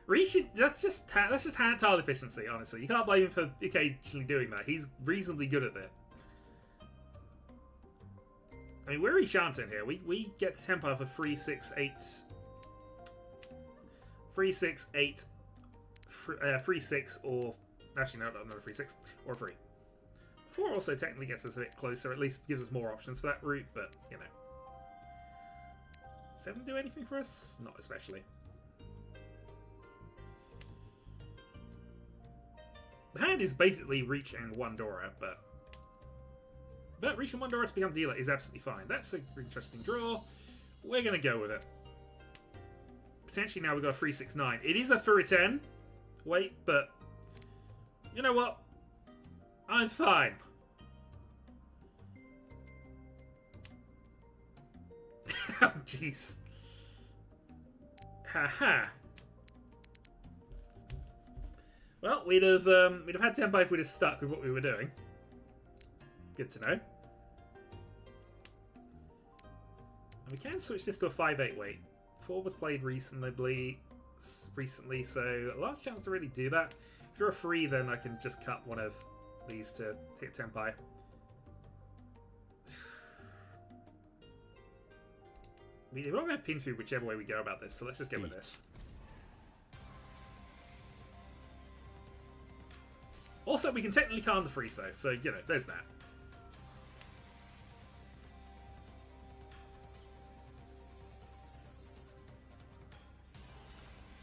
Riichi, that's just hand tile efficiency, honestly. You can't blame him for occasionally doing that. He's reasonably good at that. I mean, we're Ishanten here. We get to Tempo for 3, 6, 8. 3, 6, 8. 3, 6, or. Actually, no, not 3, 6. Or 3. 4 also technically gets us a bit closer, at least gives us more options for that route, but, you know. 7 do anything for us? Not especially. The hand is basically Reach and 1 Dora, but Reach and 1 Dora to become dealer is absolutely fine. That's an interesting draw. We're going to go with it. Potentially now we've got a 3, 6, 9. It is a Furiten. Wait, but you know what? I'm fine. Oh, jeez. Haha. Well, we'd have had Tempo if we'd have stuck with what we were doing. Good to know. And we can switch this to a 5-8 weight. 4 was played recently, so last chance to really do that. If you're a 3, then I can just cut one of these to hit Tenpai. We're not going to have pin food whichever way we go about this, so let's just go with this. Also, we can technically calm the Friso, so, you know, there's that.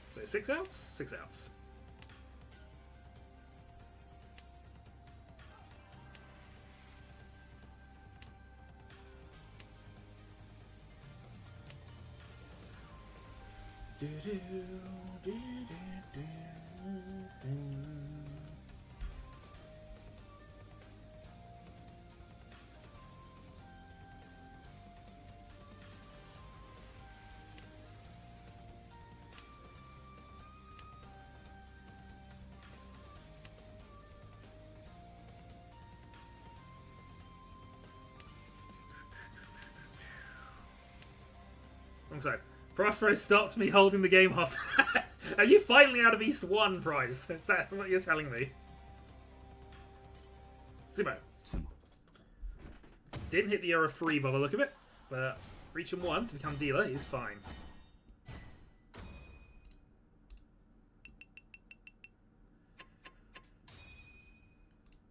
So 6 outs? 6 outs. Wrong side. Prospero stopped me holding the game hostage. Are you finally out of East 1 prize? Is that what you're telling me? Sumo. 妻 Didn't hit the era 3 by the look of it, but reaching 1 to become dealer is fine.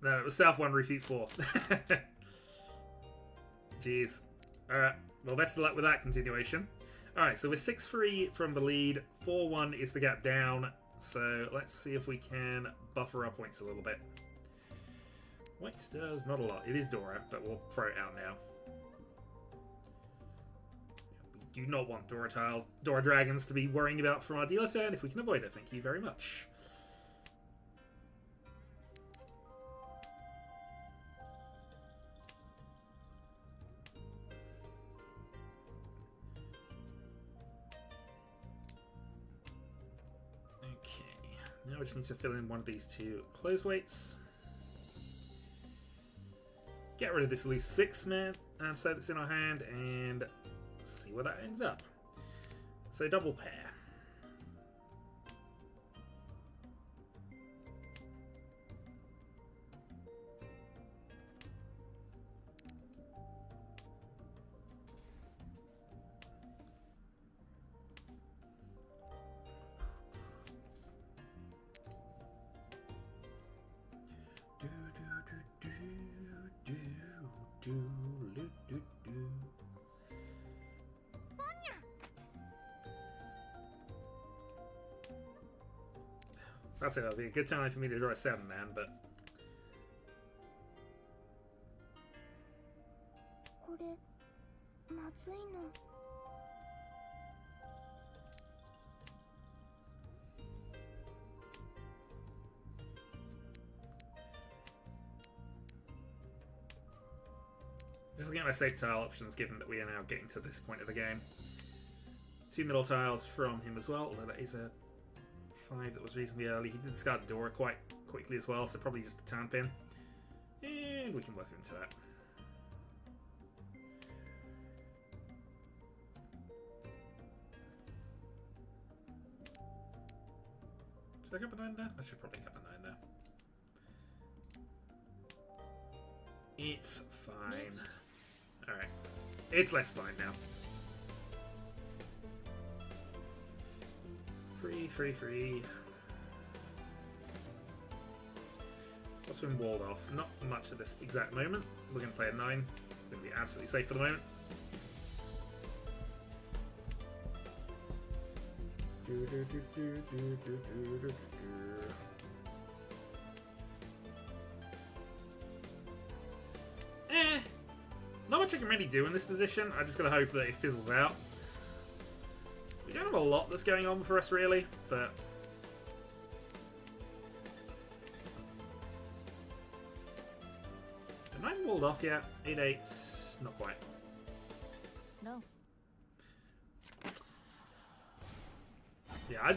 No, it was South 1, repeat 4. Jeez. Alright, well, best of luck with that continuation. Alright, so we're 6-3 from the lead. 4-1 is the gap down. So let's see if we can buffer our points a little bit. White does not a lot. It is Dora, but we'll throw it out now. We do not want Dora Dragons to be worrying about from our dealer turn if we can avoid it. Thank you very much. Now we just need to fill in one of these two close weights. Get rid of this loose 6-man set that's in our hand and see where that ends up. So double pair. That's it, that'll be a good time for me to draw a 7-man, but... これまずいの。 Just looking at my safe tile options, given that we are now getting to this point of the game. 2 middle tiles from him as well, although that is a 5 that was reasonably early. He did discard Dora quite quickly as well, so probably just a Town Pin. And we can work into that. Should I cut the 9 there? I should probably cut the 9 there. It's fine. Alright. It's less fine now. Free. What's been walled off? Not much at this exact moment. We're going to play a 9. We're going to be absolutely safe for the moment. Not much I can really do in this position. I'm just going to hope that it fizzles out. We don't have a lot that's going on for us, really, but... Am I walled off yet? 8-8. Not quite. No. Yeah,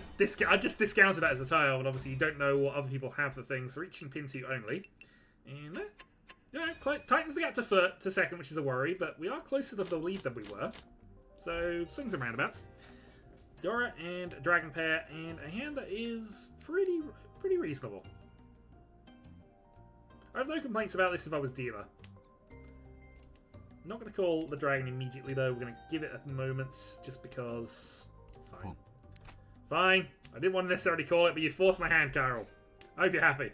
I just discounted that as a tile, but obviously you don't know what other people have the things. Reaching pin 2 only. And tightens the gap to second, which is a worry, but we are closer to the lead than we were. So, swings and roundabouts. Dora and Dragon Pair, and a hand that is pretty reasonable. I have no complaints about this if I was dealer. Not going to call the dragon immediately, though. We're going to give it a moment, just because... Fine. Fine. I didn't want to necessarily call it, but you forced my hand, Carol. I hope you're happy.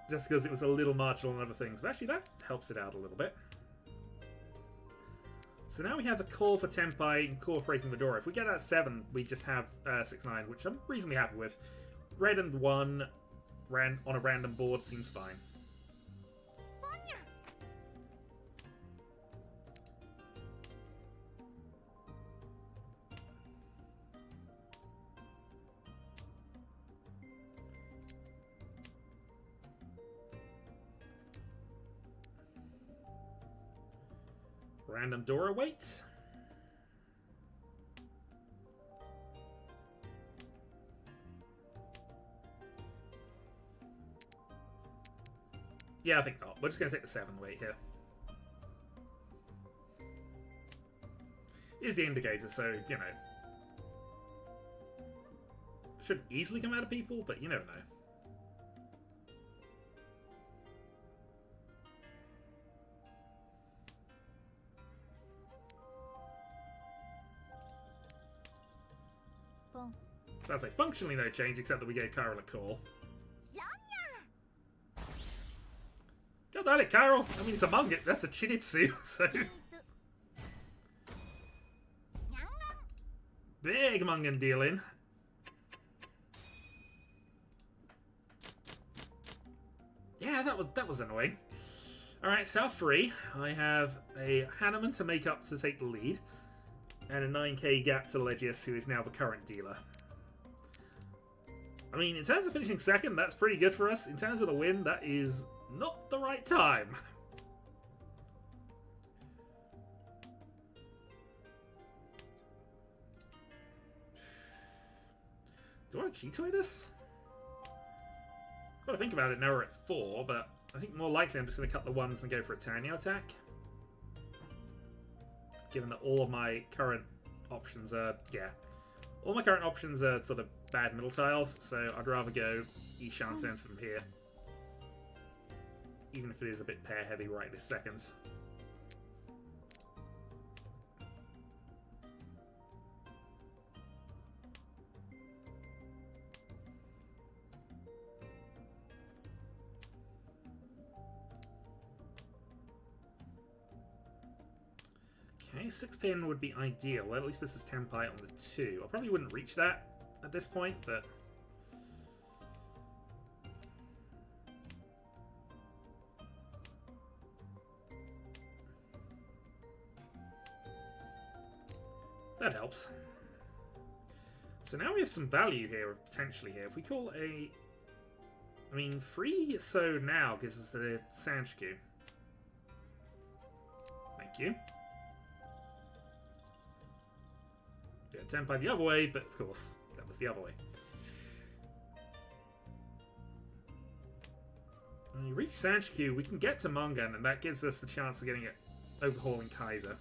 just because it was a little marginal on other things. But actually, that helps it out a little bit. So now we have a call for Tenpai incorporating the door. If we get that 7, we just have 6-9, which I'm reasonably happy with. Red and 1 on a random board seems fine. Random door awaits. Yeah, I think not. We're just going to take the 7 weight here. Is the indicator, so, you know. Should easily come out of people, but you never know. That's like functionally no change, except that we gave Kyril a call. God damn it, Kyril! I mean, it's a manga. That's a Chinitsu, so... Big Mungan dealing. Yeah, that was annoying. Alright, South 3. I have a Hanneman to make up to take the lead. And a 9k gap to Legius, who is now the current dealer. I mean, in terms of finishing second, that's pretty good for us. In terms of the win, that is not the right time. Do I want to cheat away this? I've got to think about it now we're at 4, but I think more likely I'm just going to cut the 1s and go for a Tanya attack. Given that all of my current options are, all my current options are sort of bad middle tiles, so I'd rather go Ishanten from here. Even if it is a bit pair heavy right this second. Okay, 6 pin would be ideal. At least this is Tenpai on the 2. I probably wouldn't reach that at this point, but... that helps. So now we have some value here, potentially here. If we call a... I mean, 3 so now gives us the Sanshku. Thank you. Yeah, Tenpai the other way, but of course, that was the other way. When you reach Sanshku, we can get to Mongan, and that gives us the chance of getting it overhauling Kaiser.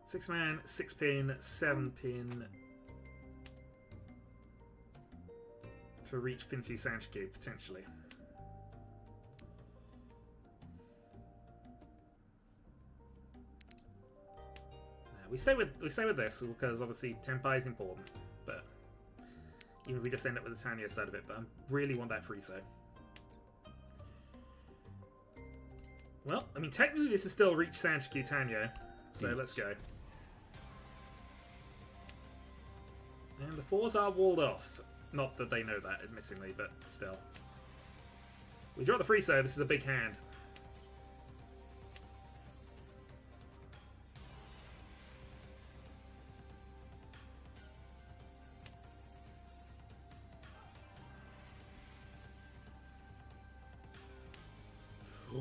Six man, 6 pin, 7 pin to reach pin through Sanshku, potentially. We stay with this because obviously Tenpai is important, but even if we just end up with the Tanya side of it, but I really want that Friso. Well, I mean technically this is still reach Sanshku Tanya, so let's go. And the 4s are walled off. Not that they know that, admittingly, but still. We draw the Friso, this is a big hand.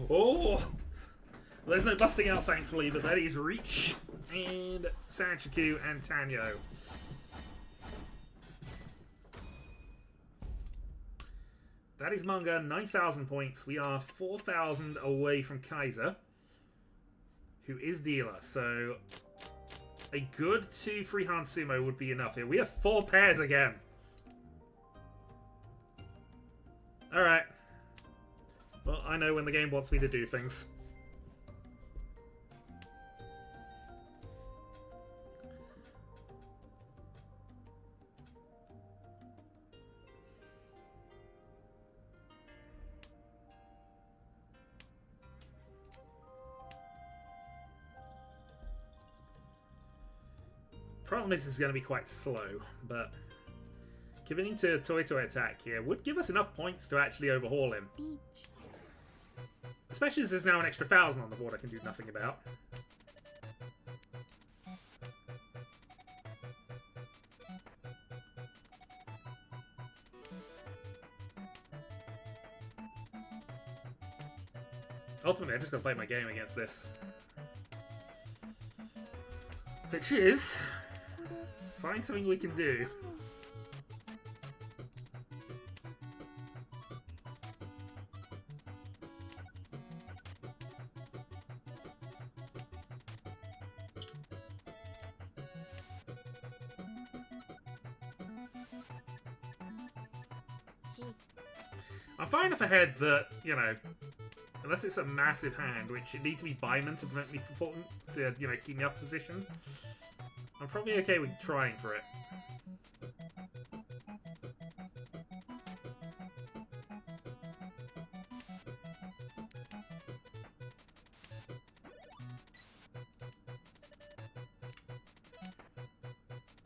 Oh! There's no busting out, thankfully, but that is Riichi and Sanshku and Tanyo. That is manga, 9,000 points. We are 4,000 away from Kaiser, who is dealer. So a good 2 freehand sumo would be enough here. We have 4 pairs again. Alright. Well, I know when the game wants me to do things. Problem is, this is going to be quite slow, but committing to Toy attack here would give us enough points to actually overhaul him. Riichi. Especially as there's now an extra 1,000 on the board I can do nothing about. Ultimately, I'm just going to play my game against this. Which is... find something we can do. I'm far enough ahead that, you know, unless it's a massive hand, which it needs to be Byman to prevent me from to, you know, keep me up position, I'm probably okay with trying for it.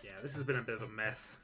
Yeah, this has been a bit of a mess.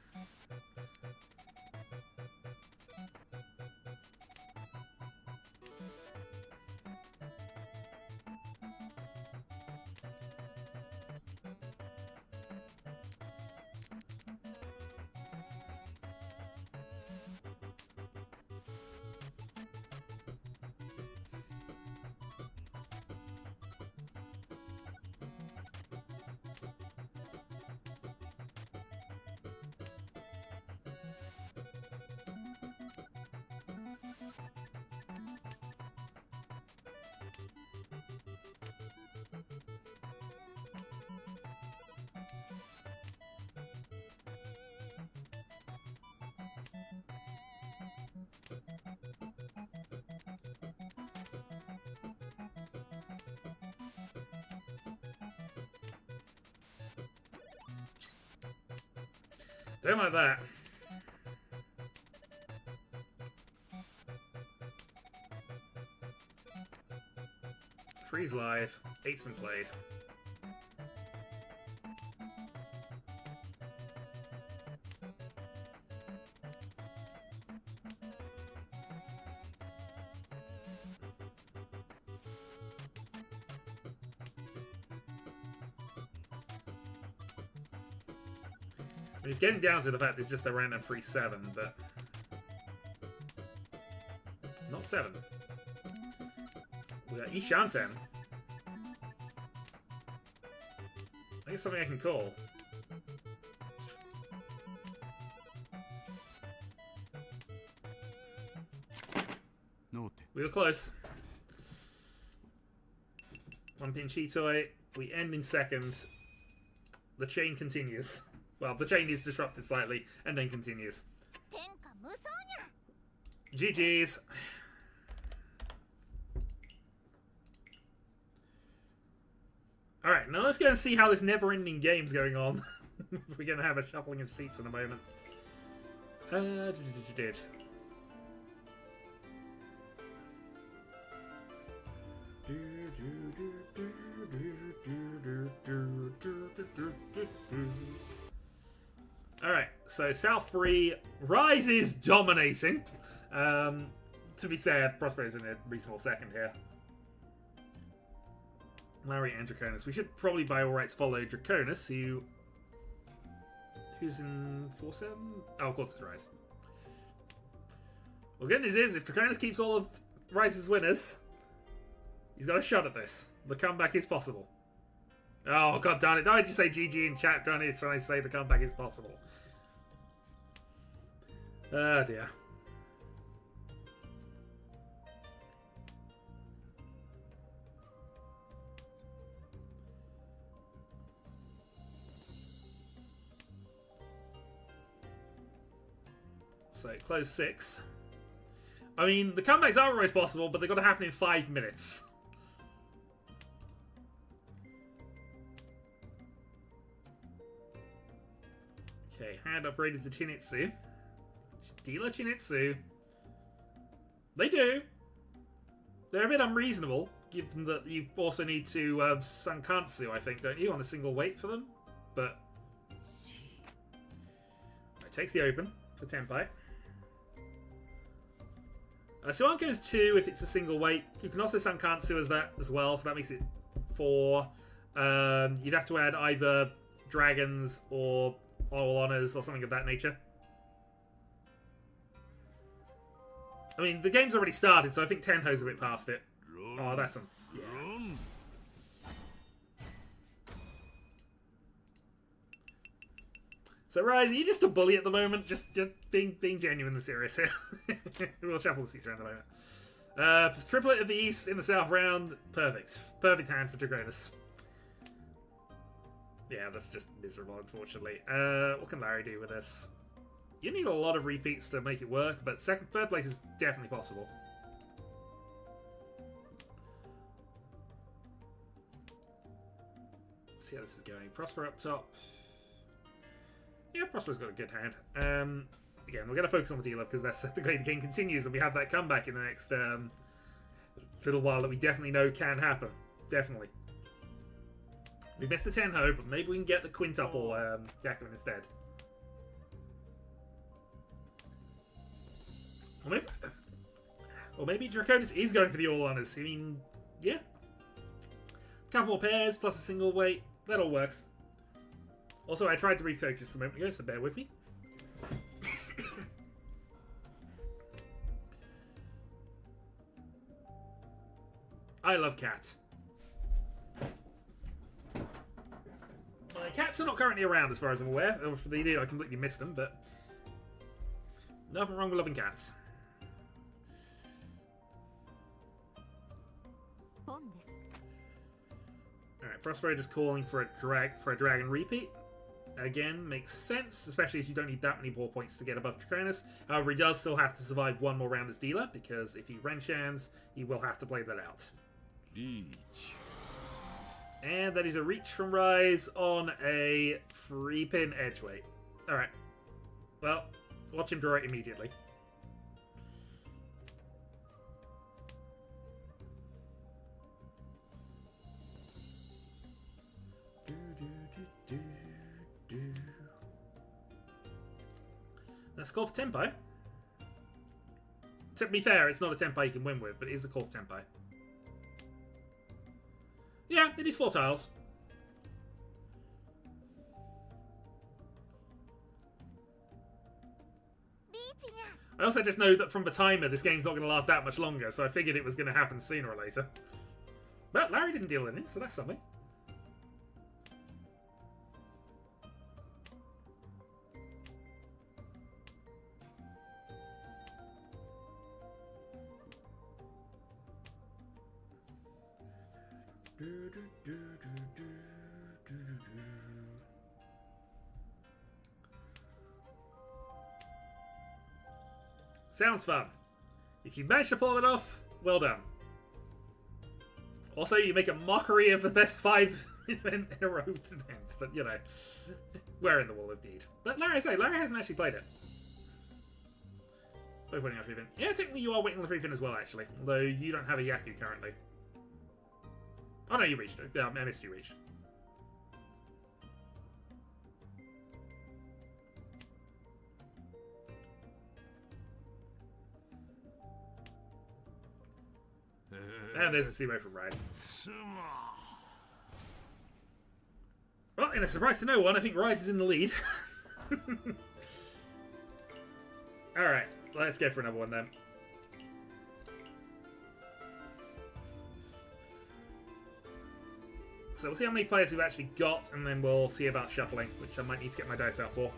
Don't like that. Freeze live. 8's been played. It's getting down to the fact it's just a random 3-7, but not 7. We got Ishanten. I guess something I can call. Note. We were close. One pin Cheetoy. We end in second. The chain continues. Well, the chain is disrupted slightly, and then continues. GG's. Alright, now let's go and see how this never-ending game's going on. We're going to have a shuffling of seats in a moment. Alright, so South 3, Rise is dominating. To be fair, Prospero's in a reasonable second here. Larry and Draconis. We should probably by all rights follow Draconis, who's in 4-7? Oh, of course it's Rise. Well, good news is, if Draconis keeps all of Rise's winners, he's got a shot at this. The comeback is possible. Oh, god darn it. Why did you say GG in chat, Johnny? It's when I say the comeback is possible. Oh, dear. So, close 6. I mean, the comebacks are always possible, but they've got to happen in 5 minutes. Okay, hand upgraded to Chinitsu. Dealer Chinitsu. They do. They're a bit unreasonable, given that you also need to Sankatsu, I think, don't you, on a single weight for them? But Takes the open for Tenpai. Suan goes 2 if it's a single weight. You can also Sankatsu as that as well, so that makes it 4. You'd have to add either dragons or all honors or something of that nature. I mean, the game's already started, so I think Tenho's a bit past it. Oh, that's some... Yeah. So, Rise, are you just a bully at the moment? Just being genuinely serious here. We'll shuffle the seats around the moment. Triplet of the East in the South round. Perfect. Perfect hand for Dragonis. Yeah, that's just miserable, unfortunately. What can Larry do with this? You need a lot of repeats to make it work, but third place is definitely possible. Let's see how this is going. Prosper up top. Yeah, Prosper's got a good hand. Again, we're going to focus on the dealer because that's the way the game continues, and we have that comeback in the next little while that we definitely know can happen. Definitely. We missed the Tenho, but maybe we can get the quintuple Yakuman instead. Or maybe Draconis is going for the all honors. I mean, yeah. Couple more pairs plus a single weight. That all works. Also, I tried to refocus a moment ago, so bear with me. I love cats. My cats are not currently around as far as I'm aware. Or if they did, I completely missed them, but... Nothing wrong with loving cats. Alright, Prospero just calling for a dragon repeat. Again, makes sense, especially if you don't need that many ball points to get above Draconis. However, he does still have to survive one more round as dealer, because if he Renshans, he will have to play that out. Riichi. And that is a reach from Rise on a 3-pin edgeweight. Alright. Well, watch him draw it immediately. That's a call for Tenpai. To be fair, it's not a Tenpai you can win with, but it is a call for Tenpai. Yeah, it is 4 tiles. I also just know that from the timer, this game's not going to last that much longer, so I figured it was going to happen sooner or later. But Larry didn't deal in it, so that's something. Sounds fun. If you manage to pull it off, well done. Also, you make a mockery of the best 5 in a row event, but you know, we're in the wall of deed. But Larry hasn't actually played it. Both waiting on 3-pin. Yeah, technically you are waiting on the 3-pin as well, actually. Although you don't have a Yaku currently. Oh no, you reached it. Yeah, I missed you reached. And there's a Sumo from Rise. Well, in a surprise to no one, I think Rise is in the lead. Alright, let's go for another one then. So we'll see how many players we've actually got, and then we'll see about shuffling, which I might need to get my dice out for.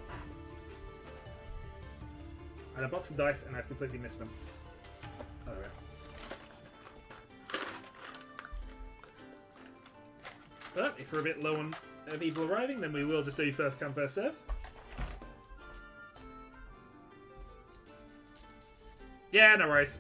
I had a box of dice, and I've completely missed them. Oh, yeah. But if we're a bit low on people arriving, then we will just do first come, first serve. Yeah, no worries.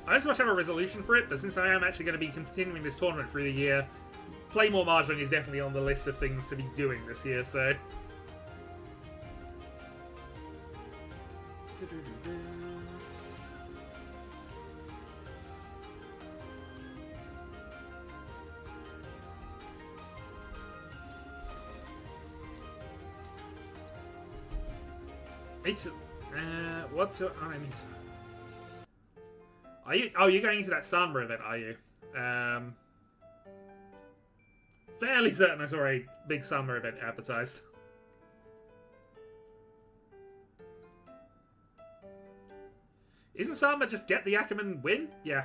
I just want to have a resolution for it, but since I am actually going to be continuing this tournament through the year, play more Mahjong is definitely on the list of things to be doing this year, so... It's what's enemies? Are you? Oh, you're going into that Sanma event, are you? Fairly certain I saw a big Sanma event advertised. Isn't Sanma just get the Ackerman win? Yeah.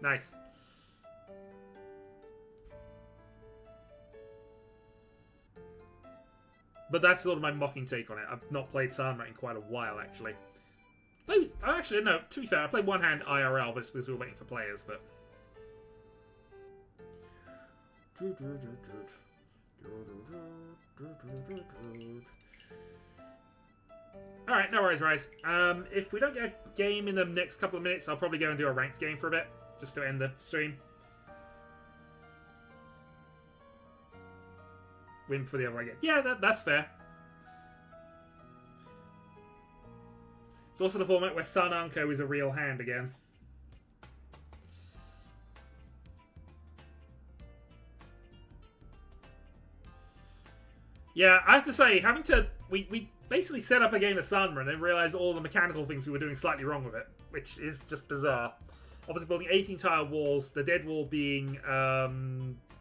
Nice. But that's sort of my mocking take on it. I've not played Sanma in quite a while, actually. Actually, no, to be fair, I played one hand IRL, but it's because we were waiting for players, but... Alright, no worries, Rise. If we don't get a game in the next couple of minutes, I'll probably go and do a ranked game for a bit, just to end the stream. Win for the other again. Yeah, that's fair. It's also the format where Sun Anko is a real hand again. Yeah, I have to say, having to... We basically set up a game of Sanma and then realised all the mechanical things we were doing slightly wrong with it, which is just bizarre. Obviously building 18 tile walls, the dead wall being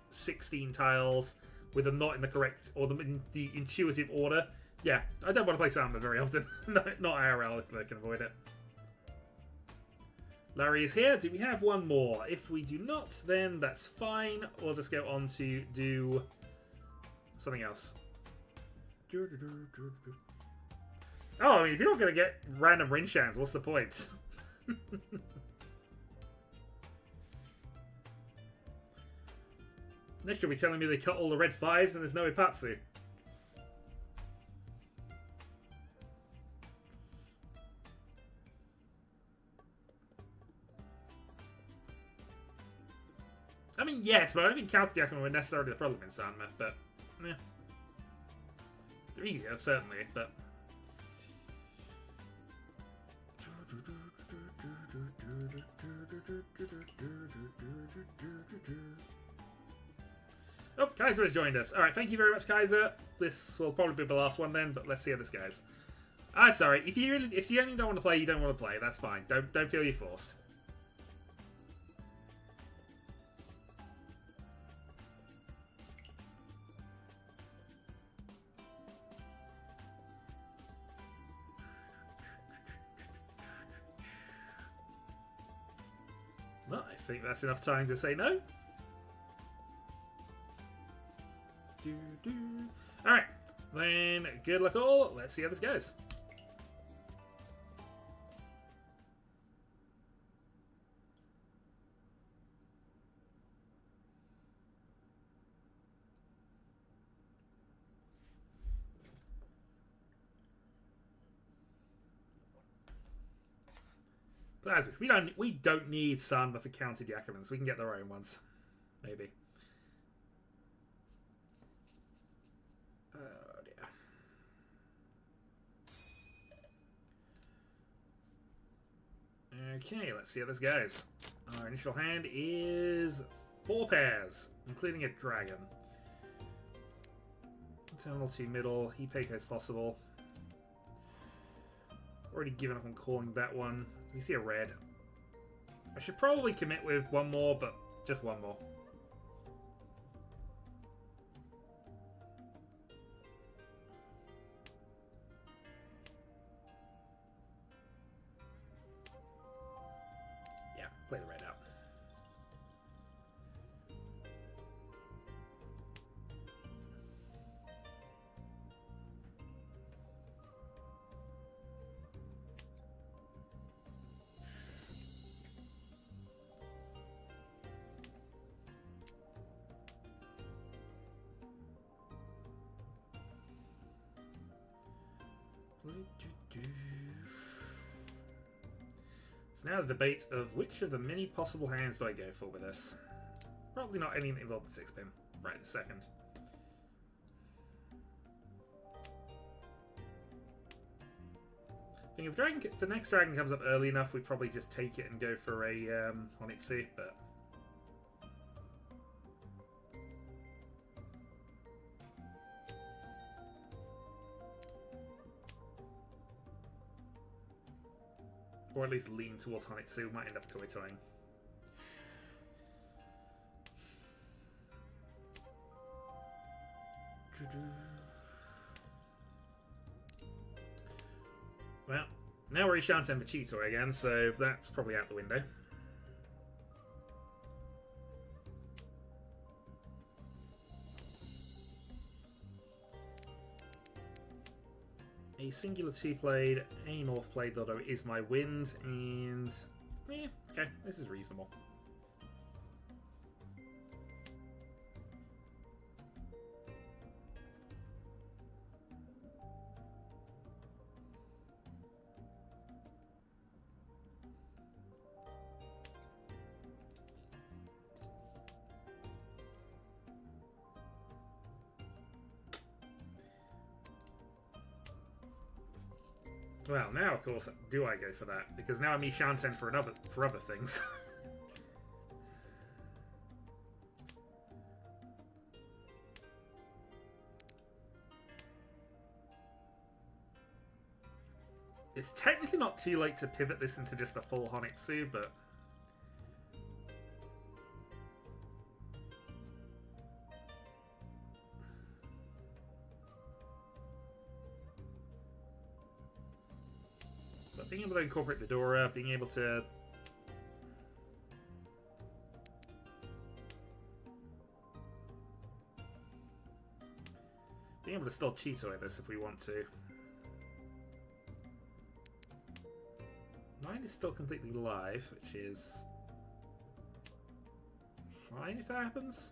16 tiles, with them not in the correct, or in the intuitive order. Yeah, I don't want to play Sanma very often. No, not IRL if I can avoid it. Larry is here. Do we have one more? If we do not, then that's fine. We'll just go on to do something else. Oh, I mean, if you're not going to get random Rinshans, what's the point? Next you'll be telling me they cut all the red 5s and there's no Ipatsu. I mean, yes, but I don't think counter Yakima were necessarily the problem in Sanma, but yeah. They're easier, certainly, but... Oh, Kaiser has joined us. Alright, thank you very much, Kaiser. This will probably be the last one then, but let's see how this goes. Sorry. If you only don't want to play, you don't want to play. That's fine. Don't feel you're forced. Well, I think that's enough time to say no. Alright, then good luck all. Let's see how this goes. We don't need Sanma for counted Yakumans. We can get their own ones. Maybe. Oh dear. Okay, let's see how this goes. Our initial hand is 4 pairs, including a dragon. Terminal 2 middle, Hipeko is possible. Already given up on calling that one. We see a red. I should probably commit with one more, but just one more. Yeah, play the red out. So now the debate of which of the many possible hands do I go for with this? Probably not any that involve the 6-pin right this second. I think if the next dragon comes up early enough, we probably just take it and go for a Onitsu, but... Or at least lean towards Honitsu. We might end up toy-toying. Well, now we're Ishanten Machito again, so that's probably out the window. A singular two-played, a north-played Dodo is my wind, and yeah, okay, this is reasonable. Well, now of course do I go for that, because now I'm Ishanten for other things. It's technically not too late to pivot this into just a full Honitsu, but being able to incorporate the Dora, being able to still Cheeto at this if we want to. 9 is still completely live, which is fine if that happens.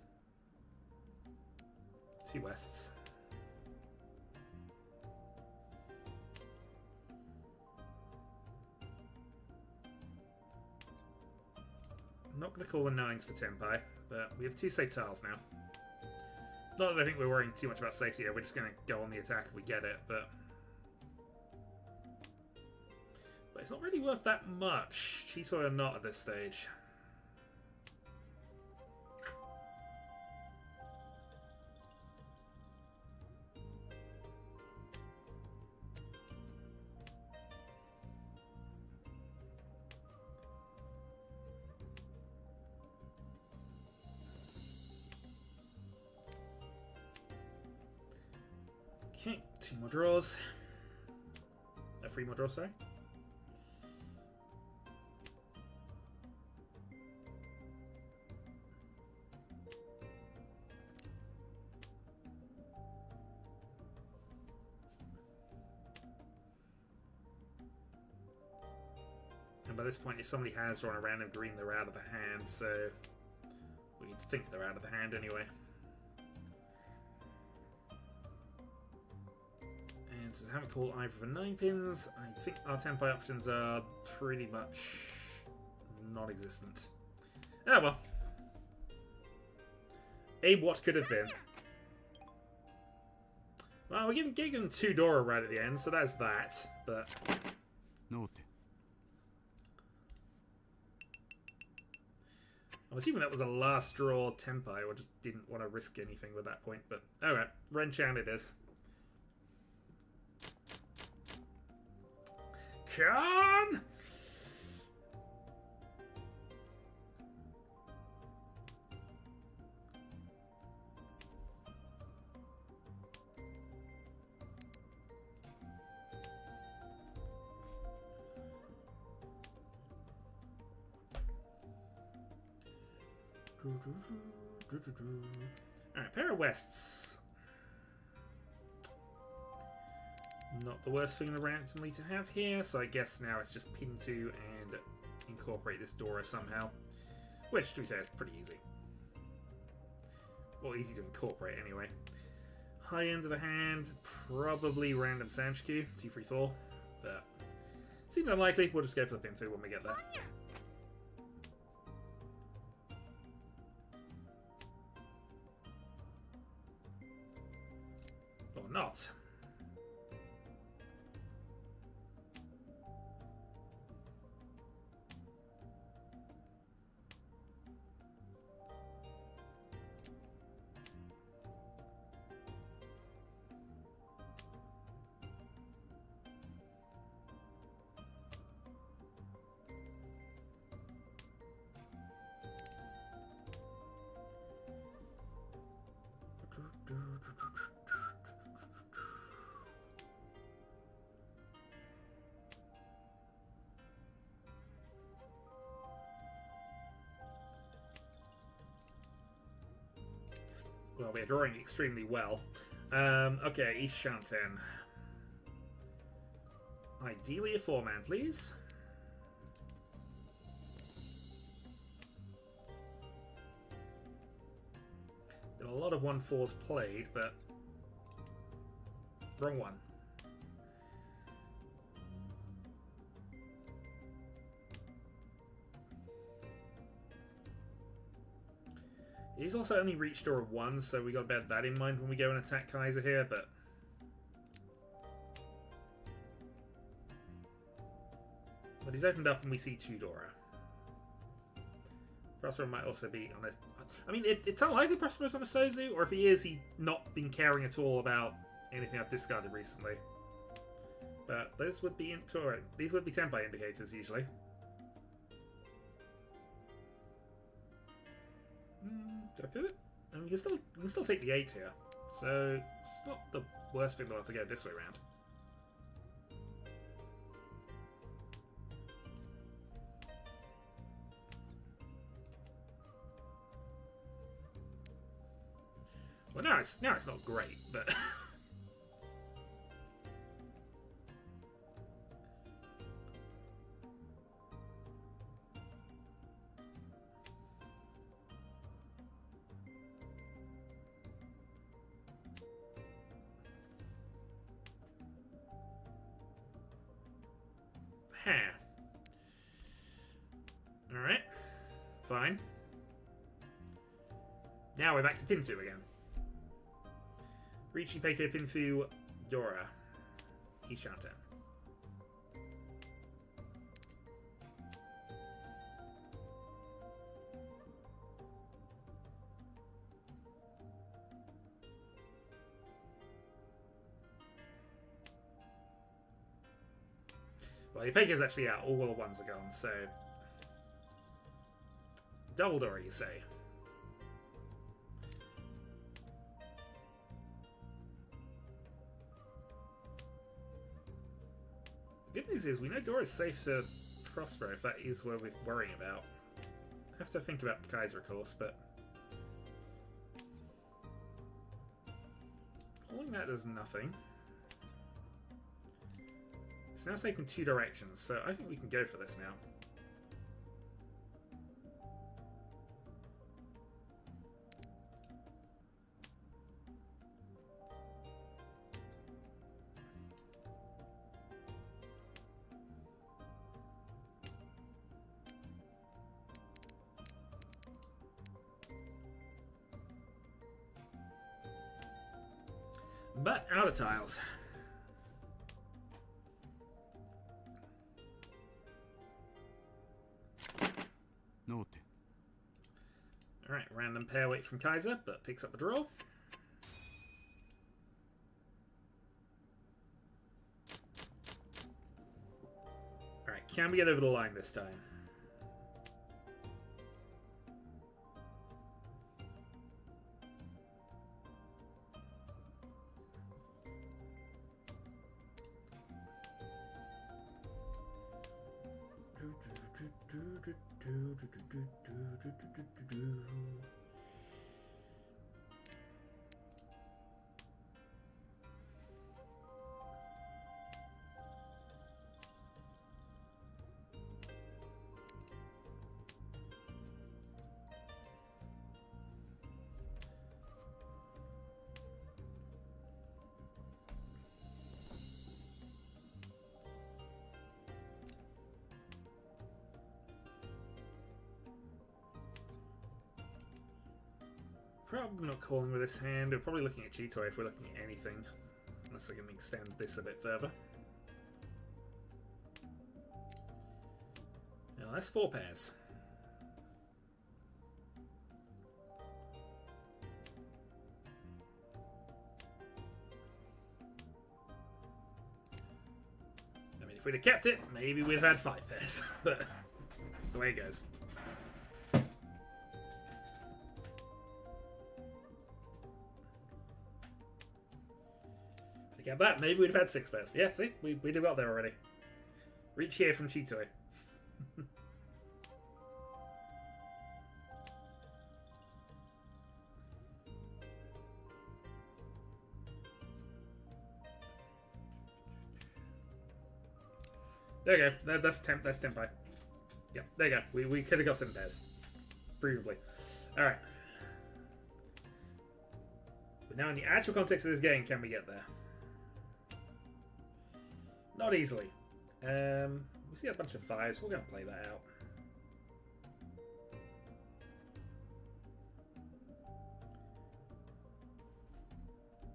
2 wests. I'm not going to call the 9s for Tenpai, but we have 2 safe tiles now. Not that I think we're worrying too much about safety here, we're just going to go on the attack if we get it, but it's not really worth that much. Cheeto or not at this stage. Okay, 2 more draws. 3 more draws, sorry. And by this point, if somebody has drawn a random green, they're out of the hand, so we'd think they're out of the hand anyway. And since I haven't called either of the 9 pins, I think our Tenpai options are pretty much non-existent. Oh well. A what could have been. Well, we're giving Gigan 2 Dora right at the end, so that's that, but Note. I'm assuming that was a last draw Tenpai, or just didn't want to risk anything with that point, but alright, Renchan it is. Can! Alright, pair of Wests. Not the worst thing randomly to have here, so I guess now it's just pin 2 and incorporate this Dora somehow. Which, to be fair, is pretty easy. Well, easy to incorporate anyway. High end of the hand, probably random Sanchiku, 2, 3, 4. But seems unlikely, we'll just go for the pin 2 when we get there. Or not. Well, we're drawing extremely well. Okay, East Shanten. Ideally a 4-man, please. Been a lot of 1/4s played, but wrong one. He's also only reached door of 1, so we got to bear that in mind when we go and attack Kaiser here, but... But he's opened up and we see 2 Dora. Prospero might also be on a... I mean, it's unlikely Prospero's on a Sozu, or if he is, he's not been caring at all about anything I've discarded recently. But those would be... These would be Tenpai indicators, usually. Do I pivot? And we can still take the 8 here. So it's not the worst thing to go this way around. Well, now it's not great, but Alright. Fine. Now we're back to Pinfu again. Riichi, Peiko, Pinfu, Yora. Ishaten. Well, the Peiko's actually out. All the ones are gone, so... Double Dora, you say? Good news is we know Dora's safe to Prospero if that is what we're worrying about. I have to think about Kaiser, of course, but... Pulling that does nothing. It's now taking 2 directions, so I think we can go for this now. But out of tiles. Note. Alright, random pair weight from Kaiser, but picks up the draw. Alright, can we get over the line this time? Probably not calling with this hand. We're probably looking at Chito if we're looking at anything. Unless I can extend this a bit further. Now that's 4 pairs. I mean, if we'd have kept it, maybe we'd have had 5 pairs. But that's the way it goes. To get that, maybe we'd have had 6 pairs. Yeah, see? We'd have got there already. Reach here from Chitoi. There you go. That's Tempai. Yep, there you go. We could have got some pairs. Provably. Alright. But now in the actual context of this game, can we get there? Not easily. We see a bunch of fires. We're going to play that out.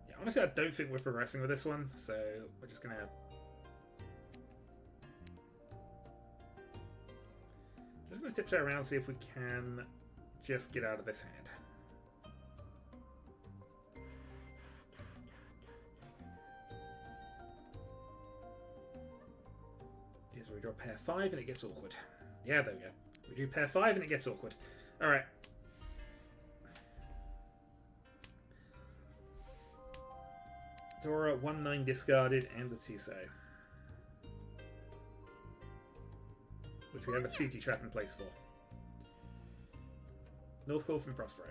Yeah, honestly, I don't think we're progressing with this one, so we're just going to... Just going to tiptoe around and see if we can just get out of this hand. Here's where we draw pair 5 and it gets awkward. Yeah, there we go. We do pair 5 and it gets awkward. Alright. Dora, 1-9 discarded, and the Tuso. Which we have a CT trap in place for. North Call from Prospero.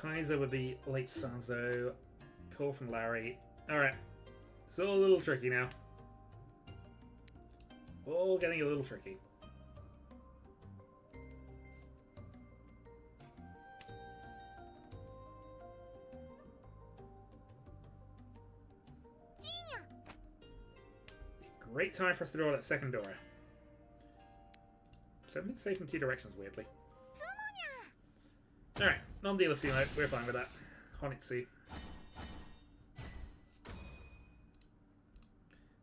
Kaiser with the late Sanzo. Call from Larry. Alright. It's all a little tricky now. All getting a little tricky. Great time for us to draw that second Dora. So I'm safe in two directions, weirdly. Alright, non-dealer Sumo, we're fine with that. Honitsu.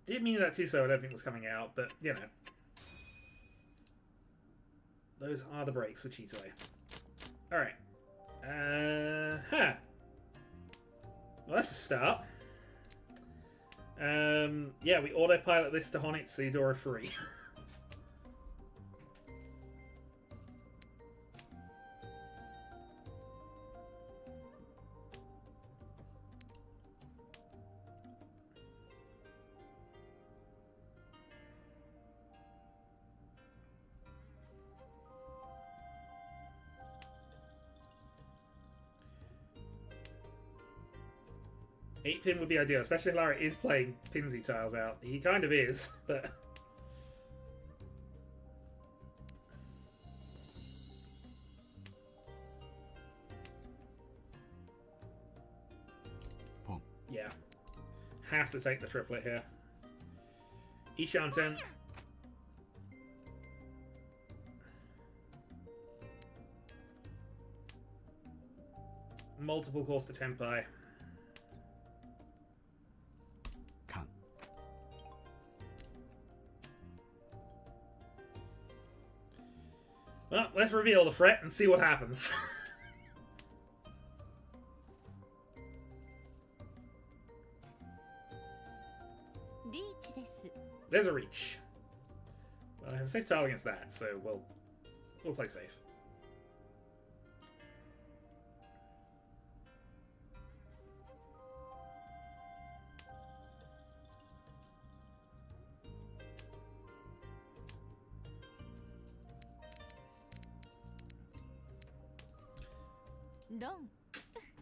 Did mean that Tuso I don't think was coming out, but, you know. Those are the breaks for Chitoi. Alright. Well, that's a start. Yeah, we autopilot this to Honitsu, Dora free. Eight pin would be ideal, especially if Larry is playing Pinsy tiles out. He kind of is, but... Pong. Yeah. Have to take the triplet here. Ishanten. Multiple calls to Tenpai. Well, let's reveal the threat and see what happens. There's a reach. Well, I have a safe tile against that, so we'll play safe.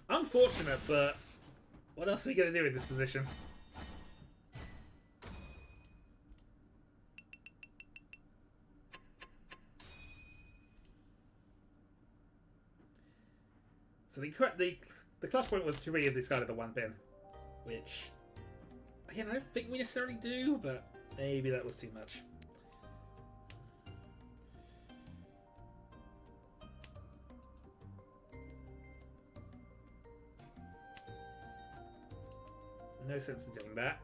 Unfortunate, but what else are we going to do in this position? So the clutch point was to really have discarded the one pin, which again I don't think we necessarily do, but maybe that was too much. No sense in doing that.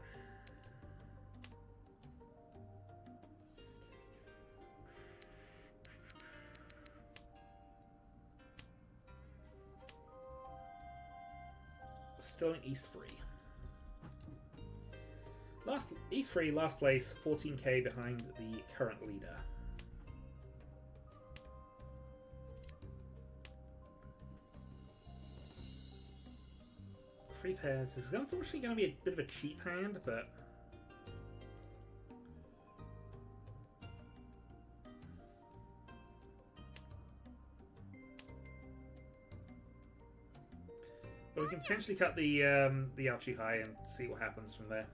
Still in East Free. East Free, last place, 14k behind the current leader. 3 pairs. This is unfortunately going to be a bit of a cheap hand, but... But we can potentially cut the Yachi high and see what happens from there.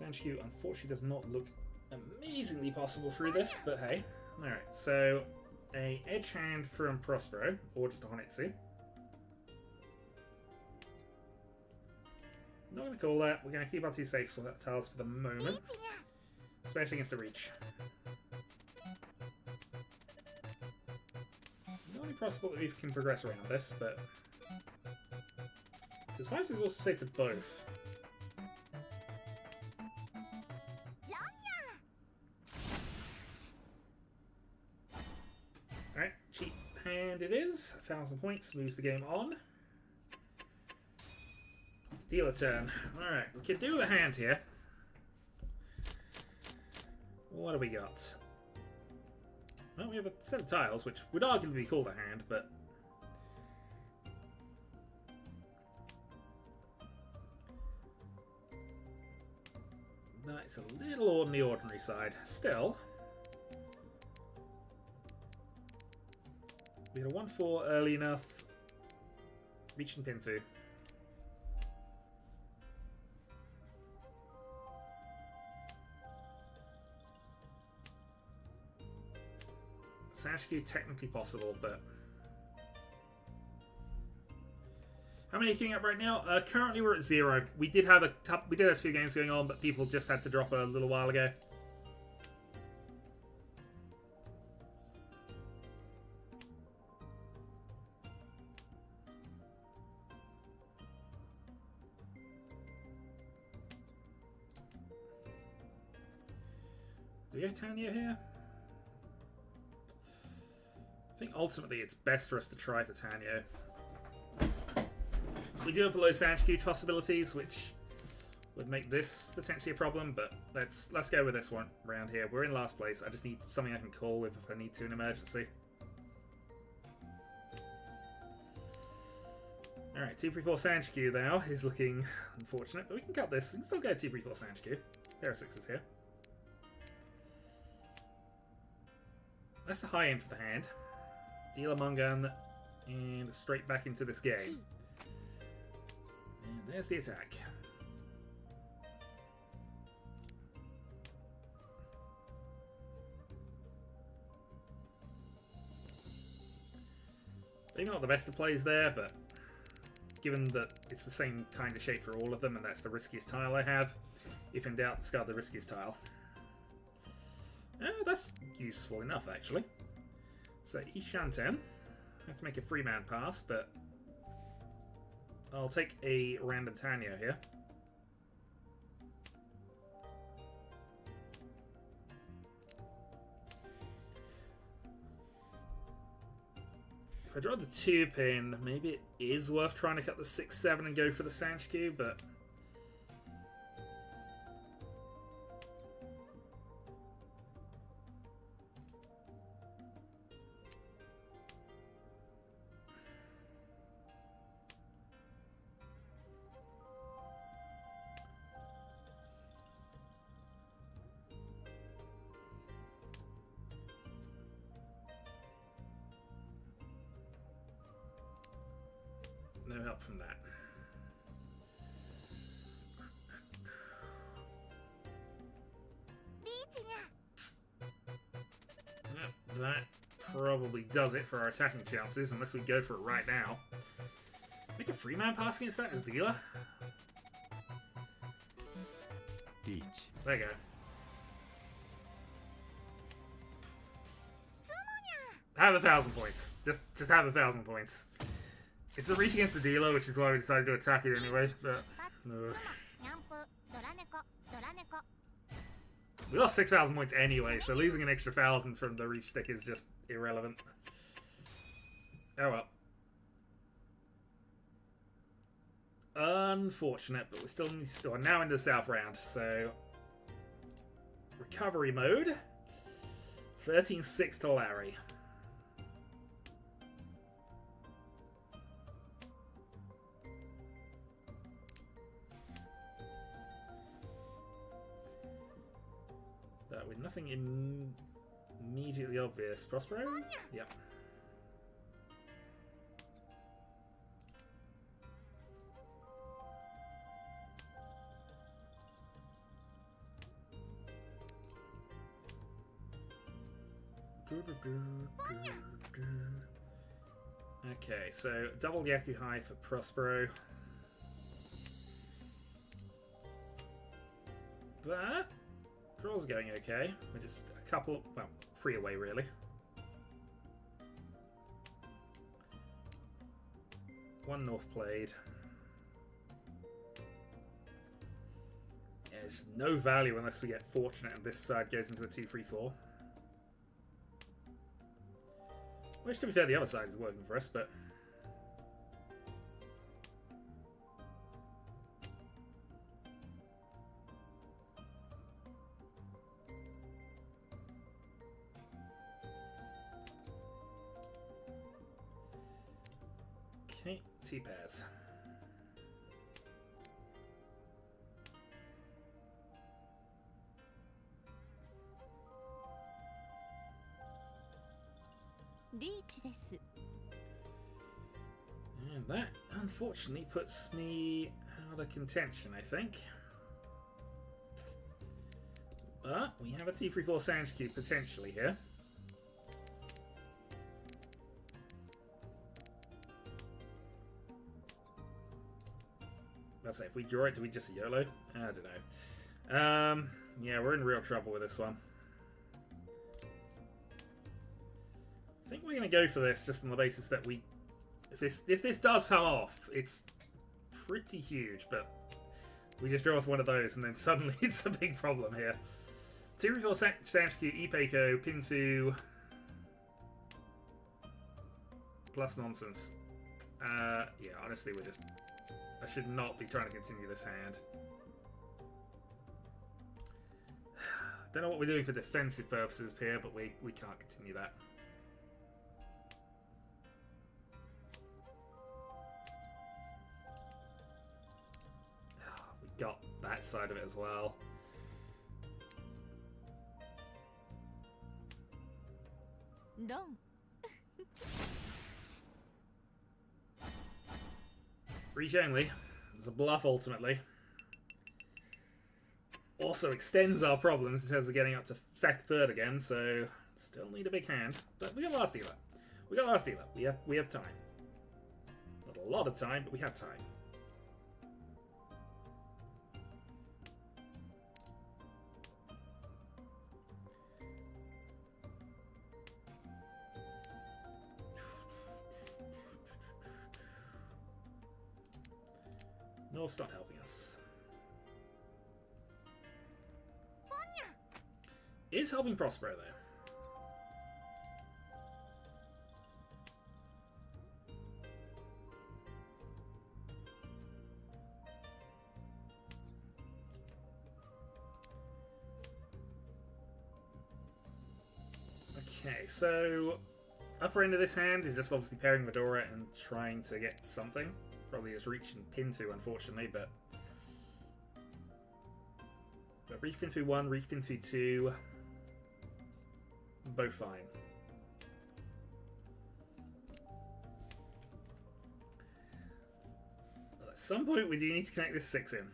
Sanshku unfortunately does not look amazingly possible through this, but hey. Alright, so a edge hand from Prospero, or just a Honitsu. Not going to call that. We're going to keep our 2 safe tiles for the moment. Especially against the Riichi. Not only possible that we can progress around this, but... Because 5 is also safe for both. Alright, cheap hand it is. 1,000 points, moves the game on. Dealer turn. Alright, we can do a hand here. What do we got? Well, we have a set of tiles, which would arguably be called a hand, but... It's a little on the ordinary side. Still... We had a 1-4 early enough. Reach and pin through. Sanshku technically possible, but how many are queuing up right now? Currently we're at 0. We did have 2 games going on, but people just had to drop a little while ago. Do we have Tanya here? I think ultimately it's best for us to try for Tanyo. We do have low Sanshku possibilities, which would make this potentially a problem, but let's go with this one round here. We're in last place. I just need something I can call with if I need to in emergency. Alright, 2-3-4 Sanshku now is looking unfortunate, but we can cut this. We can still go 2-3-4 Sanshku. Pair of 6s here. That's the high end for the hand. Deal Among Gun, and straight back into this game. And there's the attack. Maybe not the best of plays there, but given that it's the same kind of shape for all of them, and that's the riskiest tile I have, if in doubt, discard the riskiest tile. That's useful enough, actually. So, Ishanten. I have to make a 3-man pass, but I'll take a random Tanyo here. If I draw the 2-pin, maybe it is worth trying to cut the 6-7 and go for the Sanshku, but... no help from that. Yep, that probably does it for our attacking chances, unless we go for it right now. Make a 3-man pass against that as dealer? Riichi. There you go. Have 1,000 points. Just have 1,000 points. It's a reach against the dealer, which is why we decided to attack it anyway, but... No. We lost 6,000 points anyway, so losing an extra 1,000 from the reach stick is just irrelevant. Oh well. Unfortunate, but we still need to store. Now into the south round, so recovery mode. 13-6 to Larry. But with nothing immediately obvious. Prospero? Yep. Okay, so double Yaku High for Prospero. But draw's going okay. We're just a couple, well, 3 away really. One North played. Yeah, there's no value unless we get fortunate and this side goes into a 2-3-4. Which, to be fair, the other side is working for us, but... Okay, T-pairs. Riichi です。 And that, unfortunately, puts me out of contention, I think. But we have a T-3-4 Sanj Cube potentially here. Let's say, if we draw it, do we just YOLO? I don't know. Yeah, we're in real trouble with this one. I think we're going to go for this just on the basis that we... If this does come off, it's pretty huge, but we just draw us one of those and then suddenly it's a big problem here. 2-4 Sanshku, Ipeiko, Pinfu... Plus nonsense. Yeah, honestly, we're just... I should not be trying to continue this hand. Don't know what we're doing for defensive purposes here, but we can't continue that. We got that side of it as well. Long. Riichi only. It's a bluff ultimately. Also extends our problems in terms of getting up to third again, so still need a big hand. But we got last dealer. We got last dealer. We have time. Not a lot of time, but we have time. North's not helping us. Is helping Prospero though. Okay, so upper end of this hand is just obviously pairing Medora and trying to get something. Probably just Reach and Pinfu, unfortunately, but Reach Pinfu 1, Reach Pinfu 2, both fine. At some point, we do need to connect this 6 in.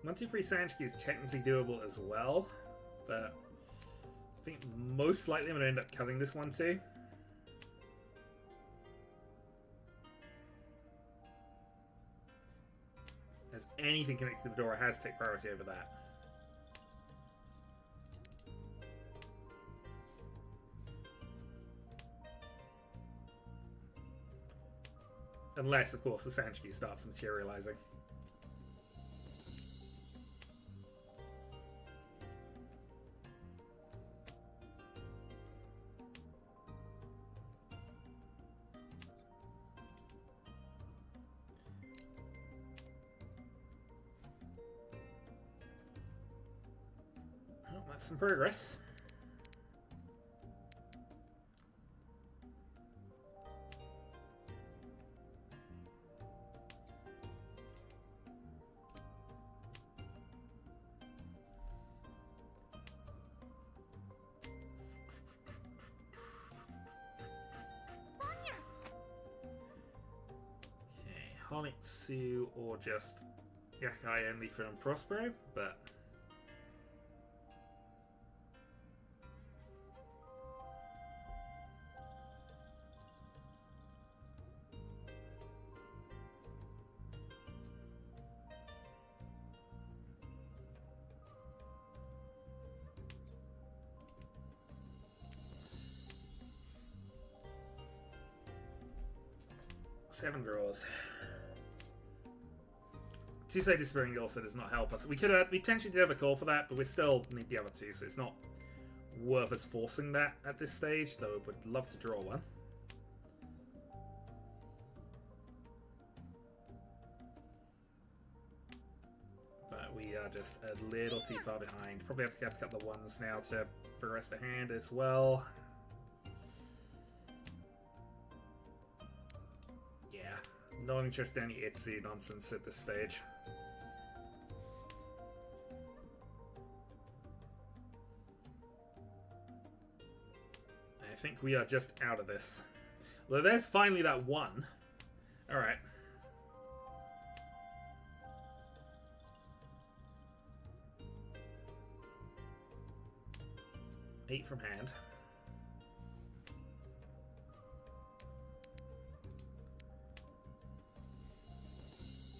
One, 2, 3 Sanshku is technically doable as well, but I think most likely I'm going to end up cutting this one too. As anything connected to the Medora has to take priority over that. Unless, of course, the Sanshku starts materializing. That's some progress. Honitsu or just Yakai only from Prospero, but seven draws. Tusei Despairing also does not help us. We potentially did have a call for that, but we still need the other two, so it's not worth us forcing that at this stage, though I would love to draw one. But we are just a little too far behind. Probably have to cut the ones now to progress the hand as well. Yeah, not interested in any Itsu nonsense at this stage. I think we are just out of this. Well, there's finally that one. Alright. Eight from hand.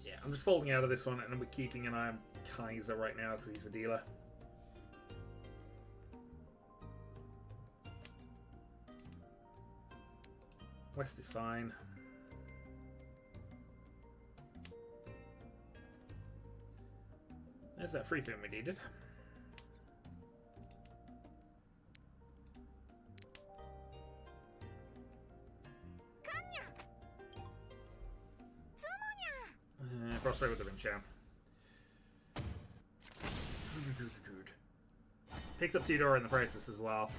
Yeah, I'm just folding out of this one, and we're keeping an eye on Kaiser right now because he's the dealer. West is fine. There's that free pin we needed. Prospero would have been champ. Picks up Tudor in the process as well.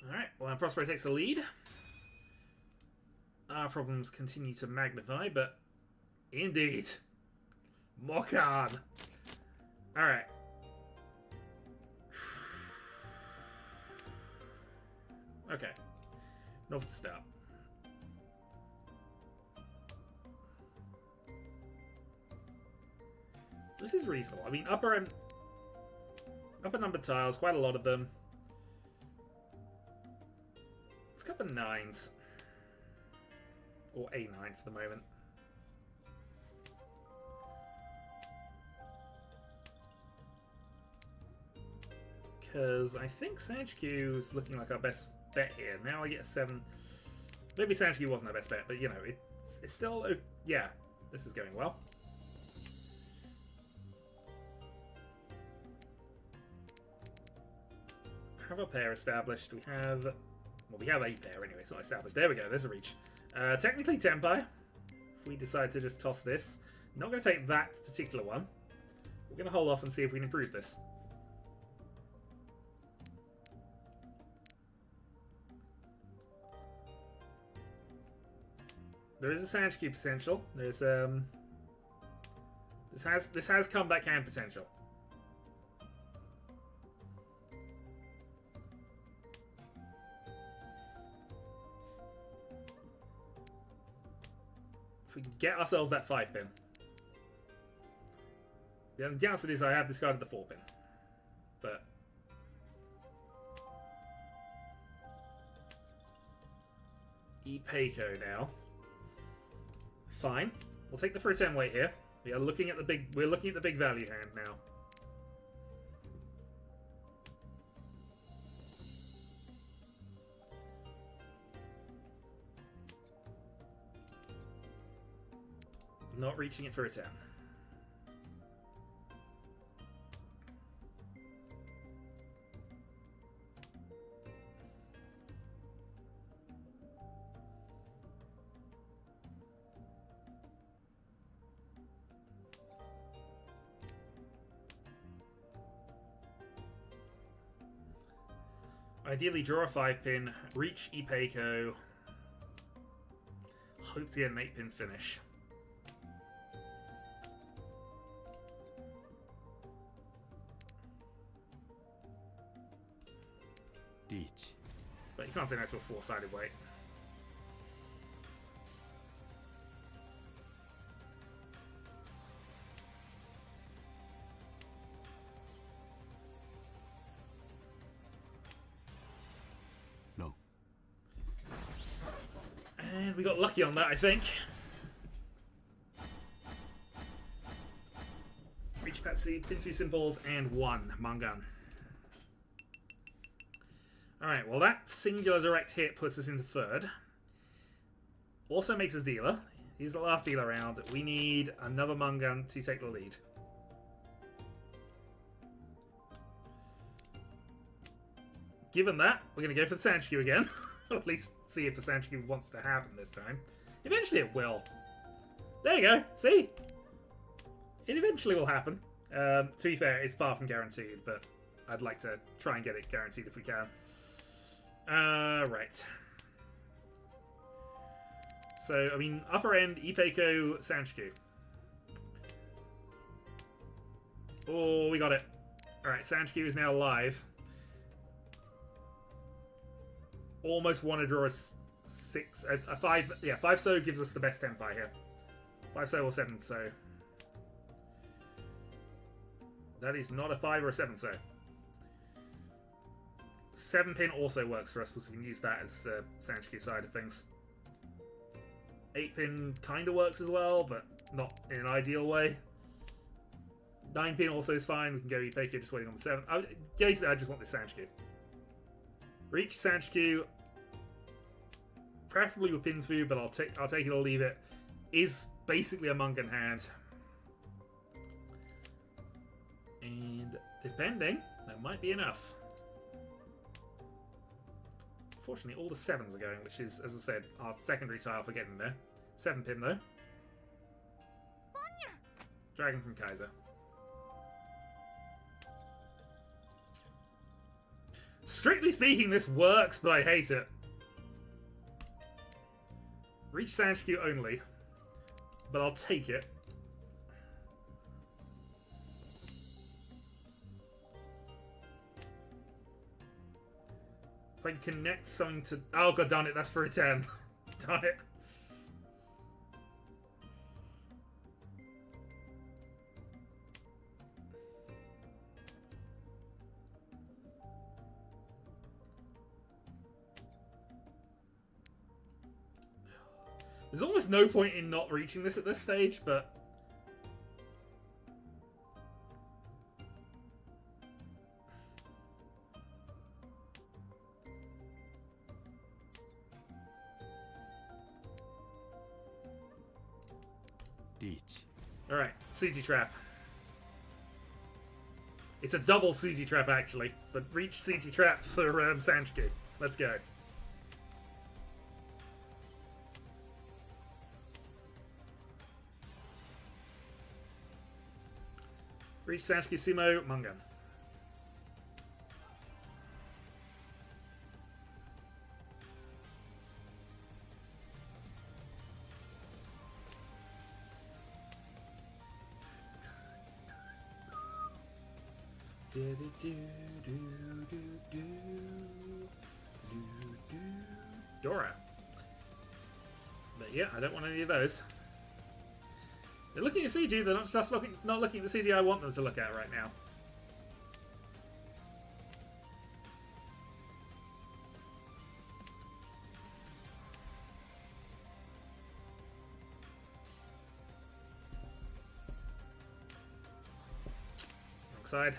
Alright, well, Prospero takes the lead. Our problems continue to magnify, but indeed. Mokan! Alright. Okay. Enough to start. This is reasonable. I mean, upper number tiles, quite a lot of them. Let's go for 9s. Or A9 for the moment. Because I think Sanchku is looking like our best bet here. Now I get a 7. Maybe Sanchku wasn't our best bet, but you know, it's still... yeah, this is going well. Have a pair established. We have... well, we have a pair anyway. It's not established. There we go. There's a reach. Technically Tenpai. If we decide to just toss this. Not going to take that particular one. We're going to hold off and see if we can improve this. There is a Sanchku potential. There's this has comeback hand potential. We can get ourselves that 5-pin. The downside is I have discarded the 4-pin. But... Ipeiko now. Fine. We'll take the for a 10 weight here. We're looking at the big value hand now. Not reaching it for a 10. Ideally, draw a 5-pin, reach Ipeco. Hope to get an 8-pin finish. Riichi. But you can't say no to a 4-sided weight. No. And we got lucky on that, I think. Reach Patsy, pin 3 symbols, and 1 Mangan. Alright, well that singular direct hit puts us into third. Also makes us dealer. He's the last dealer round. We need another Mangan to take the lead. Given that, we're going to go for the Sanshku again. Or at least see if the Sanshku wants to happen this time. Eventually it will. There you go. See? It eventually will happen. To be fair, it's far from guaranteed, but I'd like to try and get it guaranteed if we can. Right. So, I mean, upper end, Ipeco, Sanshku. Oh, we got it. Alright, Sanshku is now live. Almost want to draw a 5. Yeah, 5 so gives us the best tempi here. 5 so or 7 so. That is not a 5 or a 7 so. 7-pin also works for us, because we can use that as Sanshku side of things. 8-pin kind of works as well, but not in an ideal way. 9-pin also is fine. We can go Ipeco, just waiting on the 7. Basically, I just want this Sanshku. Reach Sanshku, preferably with pin 2, but I'll take it or leave it. Is basically a Mungan hand, and depending, that might be enough. Fortunately, all the 7s are going, which is, as I said, our secondary tile for getting there. 7-pin though. Dragon from Kaiser. Strictly speaking, this works, but I hate it. Reach Sanshku only. But I'll take it. If I can connect something to... Oh, god darn it, that's for a 10. Darn it. There's almost no point in not reaching this at this stage, but... Riichi. Alright, Suji Trap. It's a double Suji Trap, actually. But reach Suji Trap for Sanshku. Let's go. Reach Sanshku Sumo, Mungan. Dora. But yeah, I don't want any of those. They're looking at CG, they're not just not looking at the CG I want them to look at right now. Wrong side.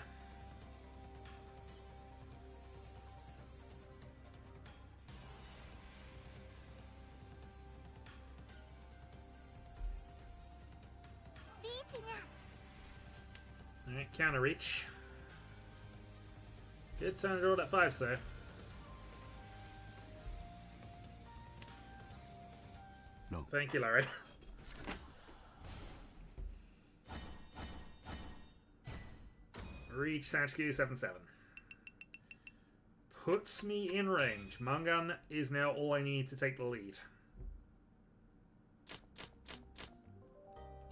Alright, counter reach. Good time to draw that 5, sir. No. Thank you, Larry. Reach Sanshku 7-7. puts me in range. Mangan is now all I need to take the lead.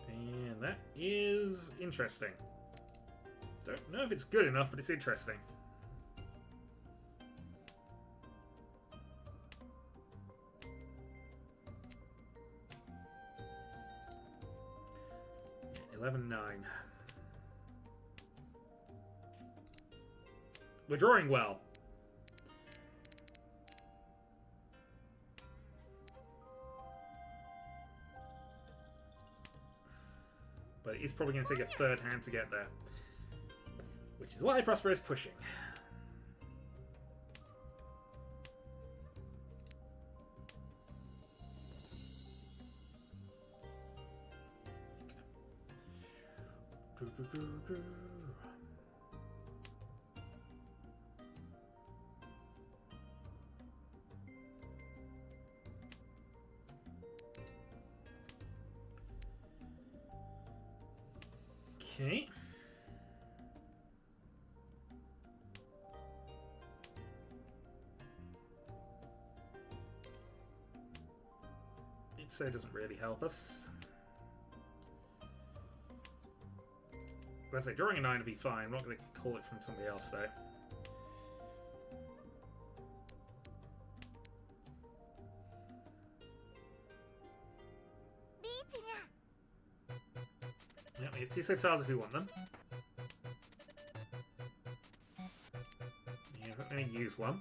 And that is interesting. Don't know if it's good enough, but it's interesting. Yeah, 11-9. We're drawing well. But it's probably going to take a third hand to get there. Which is why Prosper is pushing. Okay. So it doesn't really help us. But I say drawing a 9 would be fine. I'm not going to call it from somebody else though. Yeah, we have 2 safe tiles if we want them. Yeah, I'm going to use one.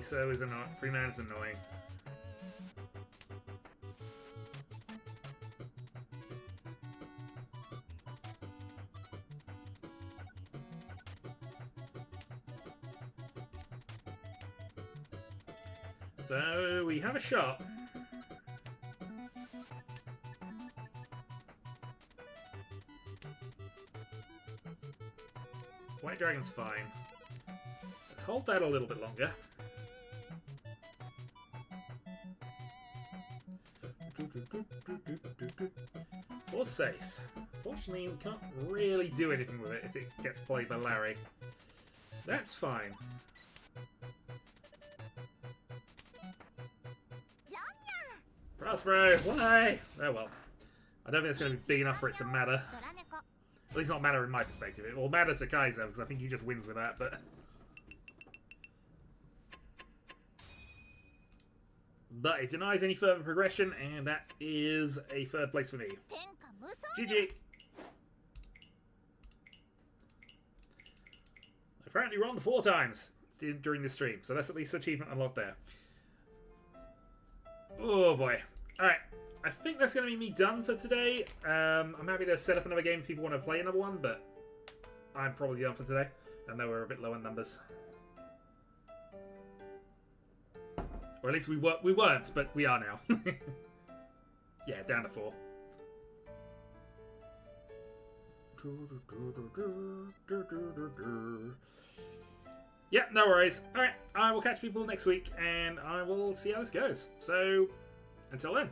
So is annoying. 3 mana is annoying. Though we have a shot. White Dragon's fine. Let's hold that a little bit longer. Or safe. Fortunately, we can't really do anything with it if it gets played by Larry. That's fine. Prospero, why? Oh well. I don't think it's going to be big enough for it to matter. At least not matter in my perspective. It will matter to Kaiser, because I think he just wins with that, but... But it denies any further progression, and that is a 3rd place for me. GG! Apparently run 4 times during this stream, so that's at least achievement unlocked there. Oh boy. Alright, I think that's going to be me done for today. I'm happy to set up another game if people want to play another one, but I'm probably done for today. I know we're a bit low on numbers. Or at least we weren't, but we are now. Yeah, down to 4. Yeah, no worries. Alright, I will catch people next week, and I will see how this goes. So, until then.